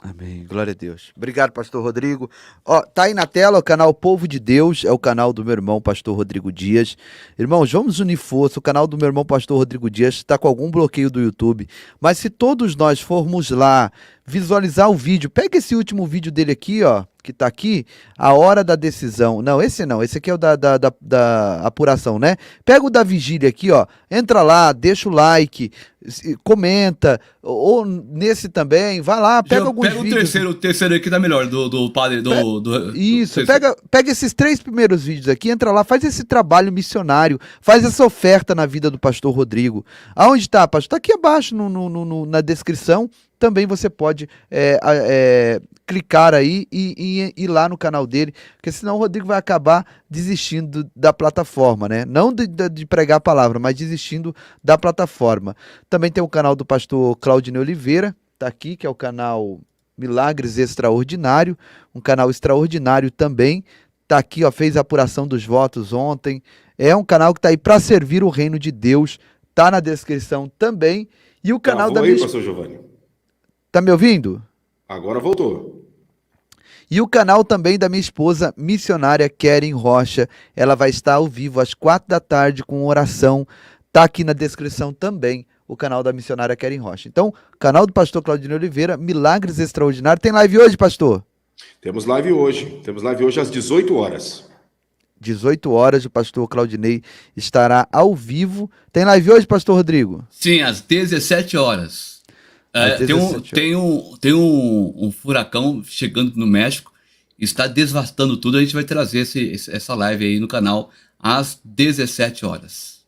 Amém, glória a Deus. Obrigado, pastor Rodrigo. Ó, tá aí na tela o canal Povo de Deus, é o canal do meu irmão, pastor Rodrigo Dias. Irmãos, vamos unir força, o canal do meu irmão, pastor Rodrigo Dias, está com algum bloqueio do YouTube, mas se todos nós formos lá, visualizar o vídeo, pega esse último vídeo dele aqui, ó, que tá aqui, a hora da decisão. Não, esse aqui é o da apuração, né? Pega o da vigília aqui, ó, entra lá, deixa o like, comenta, ou nesse também, vai lá, pega alguns vídeos. Pega o terceiro aqui tá melhor, do padre, Isso, pega esses 3 primeiros vídeos aqui, entra lá, faz esse trabalho missionário, faz essa oferta na vida do pastor Rodrigo. Aonde tá, pastor? Tá aqui abaixo na descrição. Também você pode clicar aí e ir lá no canal dele, porque senão o Rodrigo vai acabar desistindo da plataforma, né? Não de pregar a palavra, mas desistindo da plataforma. Também tem o canal do pastor Claudinei Oliveira, tá aqui, que é o canal Milagres Extraordinário, um canal extraordinário também. Tá aqui, ó, fez a apuração dos votos ontem. É um canal que tá aí para servir o reino de Deus tá na descrição também. E o canal Travou da aí, minha... pastor Giovanni. Tá me ouvindo? Agora voltou. E o canal também da minha esposa, missionária Keren Rocha. Ela vai estar ao vivo às 4 da tarde com oração. Tá aqui na descrição também o canal da missionária Keren Rocha. Então, canal do pastor Claudinei Oliveira, Milagres Extraordinários. Tem live hoje, pastor? Temos live hoje às 18 horas. 18 horas, o pastor Claudinei estará ao vivo. Tem live hoje, pastor Rodrigo? Sim, às 17 horas. Às 17 Tem um furacão chegando no México, está devastando tudo. A gente vai trazer essa live aí no canal às 17 horas.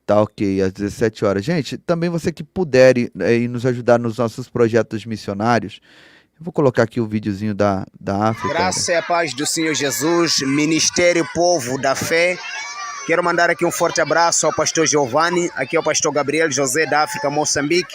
Tá ok, às 17 horas. Gente, também você que puder ir nos ajudar nos nossos projetos missionários, eu vou colocar aqui o videozinho da África. Graça e a paz do Senhor Jesus, Ministério Povo da Fé. Quero mandar aqui um forte abraço ao pastor Giovanni, aqui ao pastor Gabriel José da África, Moçambique.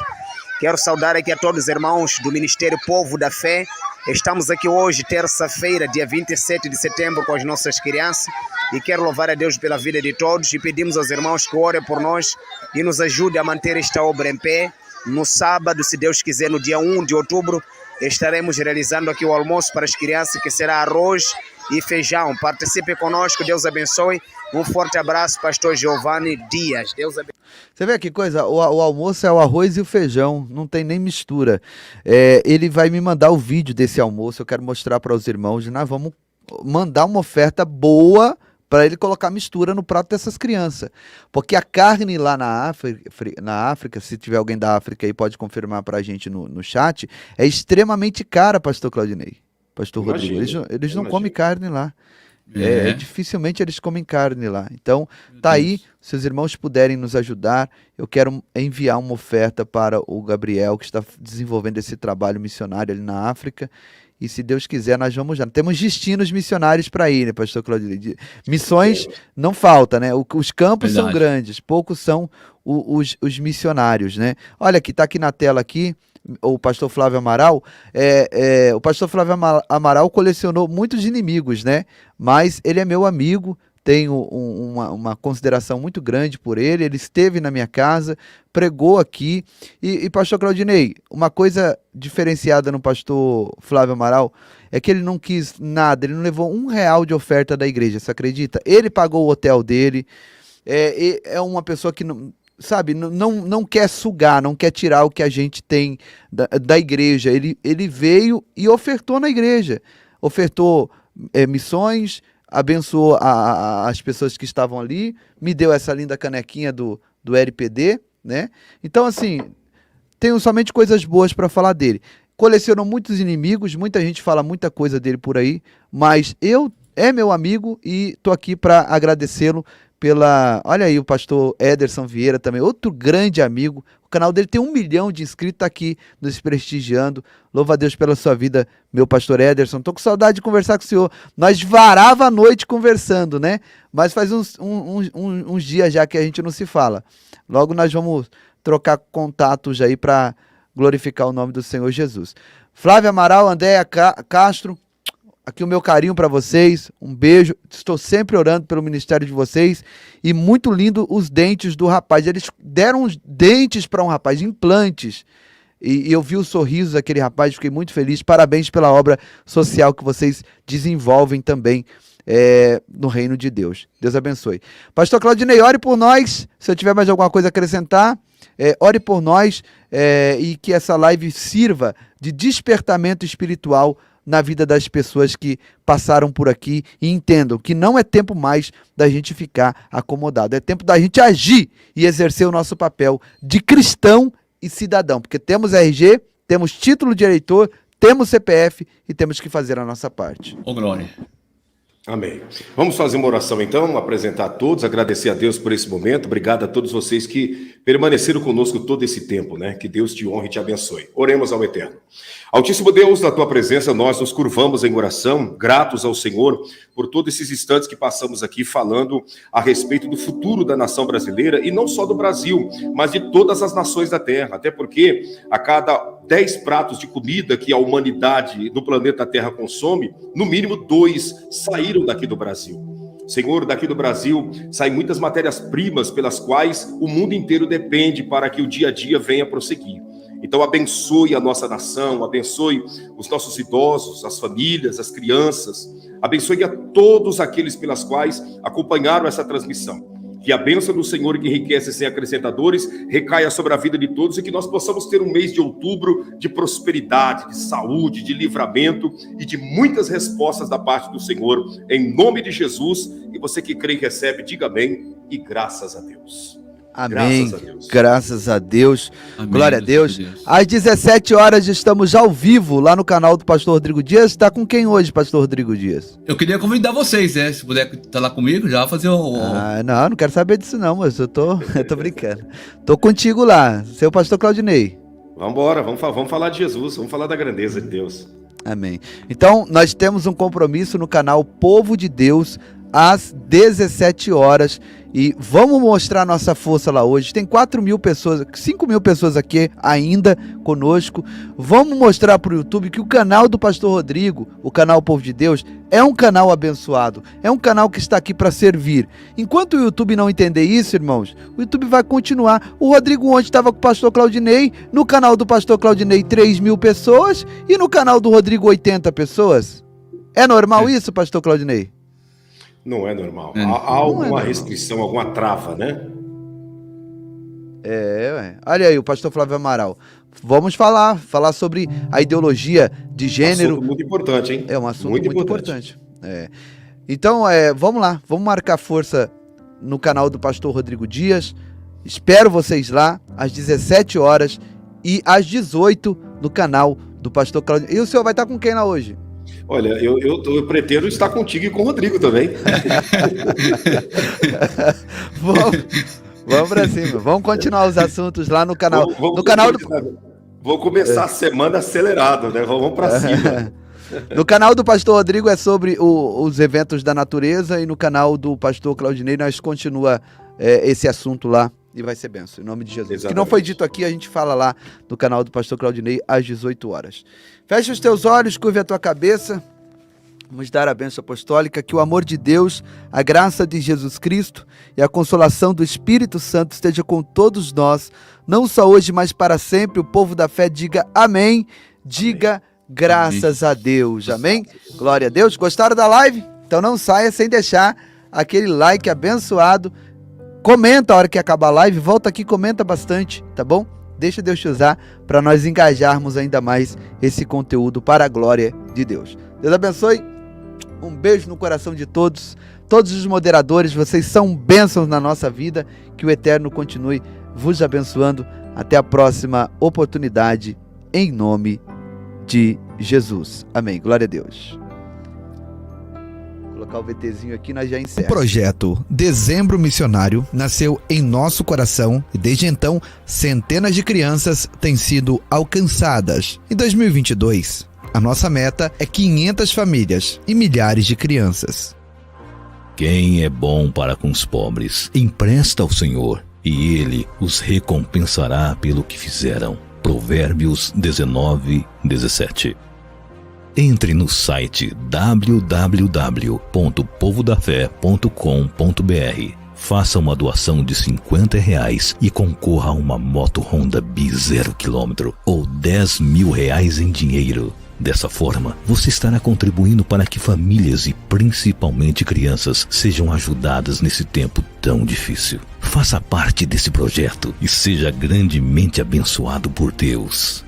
Quero saudar aqui a todos os irmãos do Ministério Povo da Fé. Estamos aqui hoje, terça-feira, dia 27 de setembro, com as nossas crianças. E quero louvar a Deus pela vida de todos e pedimos aos irmãos que orem por nós e nos ajudem a manter esta obra em pé. No sábado, se Deus quiser, no dia 1 de outubro, estaremos realizando aqui o almoço para as crianças, que será arroz e feijão. Participe conosco, Deus abençoe. Um forte abraço, pastor Giovanni Dias. Deus abençoe. Você vê que coisa? O almoço é o arroz e o feijão, não tem nem mistura. Ele vai me mandar o vídeo desse almoço, eu quero mostrar para os irmãos. Nós vamos mandar uma oferta boa para ele colocar mistura no prato dessas crianças. Porque a carne lá na África, se tiver alguém da África aí, pode confirmar para a gente no chat, é extremamente cara, pastor Claudinei, pastor Rodrigo. Eles não comem carne lá. Dificilmente eles comem carne lá. Então, tá aí, se os irmãos puderem nos ajudar, eu quero enviar uma oferta para o Gabriel, que está desenvolvendo esse trabalho missionário ali na África. E se Deus quiser, nós vamos já. Temos destinos missionários para ir, né, pastor Claudinei? Missões não falta, né? Os campos são grandes, poucos são os missionários, né? Olha aqui, tá aqui na tela aqui, o pastor Flávio Amaral. O pastor Flávio Amaral colecionou muitos inimigos, né? Mas ele é meu amigo, tenho uma consideração muito grande por ele. Ele esteve na minha casa, pregou aqui. E pastor Claudinei, uma coisa diferenciada no pastor Flávio Amaral é que ele não quis nada, ele não levou R$1 de oferta da igreja, você acredita? Ele pagou o hotel dele, é uma pessoa que não quer sugar, não quer tirar o que a gente tem da igreja. Ele veio e ofertou na igreja, ofertou missões, abençoou as pessoas que estavam ali, me deu essa linda canequinha do LPD, né? Então, assim, tenho somente coisas boas para falar dele. Colecionou muitos inimigos, muita gente fala muita coisa dele por aí, mas é meu amigo e tô aqui para agradecê-lo olha aí o pastor Ederson Vieira também, outro grande amigo. O canal dele tem 1 milhão de inscritos, tá aqui nos prestigiando. Louva a Deus pela sua vida, meu pastor Ederson. Tô com saudade de conversar com o senhor. Nós varava a noite conversando, né? Mas faz uns dias já que a gente não se fala. Logo nós vamos trocar contatos aí para glorificar o nome do Senhor Jesus. Flávio Amaral, Andréa Castro, aqui o meu carinho para vocês, um beijo, estou sempre orando pelo ministério de vocês. E muito lindo os dentes do rapaz, eles deram uns dentes para um rapaz, implantes, e eu vi o sorriso daquele rapaz, fiquei muito feliz. Parabéns pela obra social que vocês desenvolvem também no reino de Deus. Deus abençoe. Pastor Claudinei, ore por nós, se eu tiver mais alguma coisa a acrescentar, ore por nós, e que essa live sirva de despertamento espiritual na vida das pessoas que passaram por aqui e entendam que não é tempo mais da gente ficar acomodado, é tempo da gente agir e exercer o nosso papel de cristão e cidadão, porque temos RG, temos título de eleitor, temos CPF e temos que fazer a nossa parte. Ô, glória. Amém. Vamos fazer uma oração então, apresentar a todos, agradecer a Deus por esse momento. Obrigado a todos vocês que permaneceram conosco todo esse tempo, né? Que Deus te honre e te abençoe. Oremos ao Eterno. Altíssimo Deus, na tua presença nós nos curvamos em oração, gratos ao Senhor por todos esses instantes que passamos aqui falando a respeito do futuro da nação brasileira, e não só do Brasil, mas de todas as nações da Terra, até porque a cada 10 pratos de comida que a humanidade do planeta Terra consome, no mínimo 2 saíram daqui do Brasil. Senhor, daqui do Brasil saem muitas matérias-primas pelas quais o mundo inteiro depende para que o dia a dia venha prosseguir. Então abençoe a nossa nação, abençoe os nossos idosos, as famílias, as crianças, abençoe a todos aqueles pelas quais acompanharam essa transmissão. Que a bênção do Senhor, que enriquece sem acrescentadores, recaia sobre a vida de todos e que nós possamos ter um mês de outubro de prosperidade, de saúde, de livramento e de muitas respostas da parte do Senhor, em nome de Jesus. E você que crê e recebe, diga amém e graças a Deus. Amém. Graças a Deus. Graças a Deus. Amém. Glória a Deus. Às 17 horas estamos ao vivo lá no canal do Pastor Rodrigo Dias. Está com quem hoje, Pastor Rodrigo Dias? Eu queria convidar vocês, se puder estar lá comigo, já fazer não quero saber disso não, mas eu tô brincando. Tô contigo lá, seu Pastor Claudinei. Vamos embora, vamos falar de Jesus, vamos falar da grandeza de Deus. Amém. Então, nós temos um compromisso no canal Povo de Deus às 17 horas e vamos mostrar nossa força lá hoje. Tem 4.000 pessoas, 5.000 pessoas aqui ainda conosco. Vamos mostrar para o YouTube que o canal do Pastor Rodrigo, o canal Povo de Deus, é um canal abençoado, é um canal que está aqui para servir. Enquanto o YouTube não entender isso, irmãos, o YouTube vai continuar. O Rodrigo ontem estava com o Pastor Claudinei, no canal do Pastor Claudinei 3.000 pessoas e no canal do Rodrigo 80 pessoas. É normal isso, Pastor Claudinei? Não é normal. Há alguma restrição, alguma trava, né? Olha aí, o pastor Flávio Amaral. Vamos falar sobre a ideologia de gênero. Assunto muito importante, hein? É um assunto muito importante. Então, vamos lá, vamos marcar força no canal do Pastor Rodrigo Dias. Espero vocês lá às 17 horas e às 18 no canal do Pastor Claudio. E o senhor vai estar com quem lá hoje? Olha, eu pretendo estar contigo e com o Rodrigo também. Vamos pra cima. Vamos continuar os assuntos lá no canal. Vou começar a semana acelerado, né? Vamos pra cima. No canal do Pastor Rodrigo é sobre os eventos da natureza e no canal do Pastor Claudinei nós continua esse assunto lá e vai ser benção, em nome de Jesus. O que não foi dito aqui, a gente fala lá no canal do Pastor Claudinei às 18 horas. Fecha os teus olhos, curve a tua cabeça. Vamos dar a bênção apostólica, que o amor de Deus, a graça de Jesus Cristo e a consolação do Espírito Santo esteja com todos nós, não só hoje, mas para sempre. O povo da fé diga amém, diga graças a Deus, amém? Glória a Deus. Gostaram da live? Então não saia sem deixar aquele like abençoado. Comenta a hora que acabar a live, volta aqui, comenta bastante, tá bom? Deixa Deus te usar para nós engajarmos ainda mais esse conteúdo para a glória de Deus. Deus abençoe. Um beijo no coração de todos os moderadores, vocês são bênçãos na nossa vida, que o Eterno continue vos abençoando. Até a próxima oportunidade, em nome de Jesus. Amém. Glória a Deus. Vou colocar o VTzinho aqui, nós já encerramos. O projeto Dezembro Missionário nasceu em nosso coração e desde então centenas de crianças têm sido alcançadas. Em 2022, a nossa meta é 500 famílias e milhares de crianças. Quem é bom para com os pobres, empresta ao Senhor, e Ele os recompensará pelo que fizeram. Provérbios 19:17. Entre no site www.povodafé.com.br. Faça uma doação de R$50 e concorra a uma moto Honda Bi 0 km ou R$10.000 em dinheiro. Dessa forma, você estará contribuindo para que famílias e principalmente crianças sejam ajudadas nesse tempo tão difícil. Faça parte desse projeto e seja grandemente abençoado por Deus.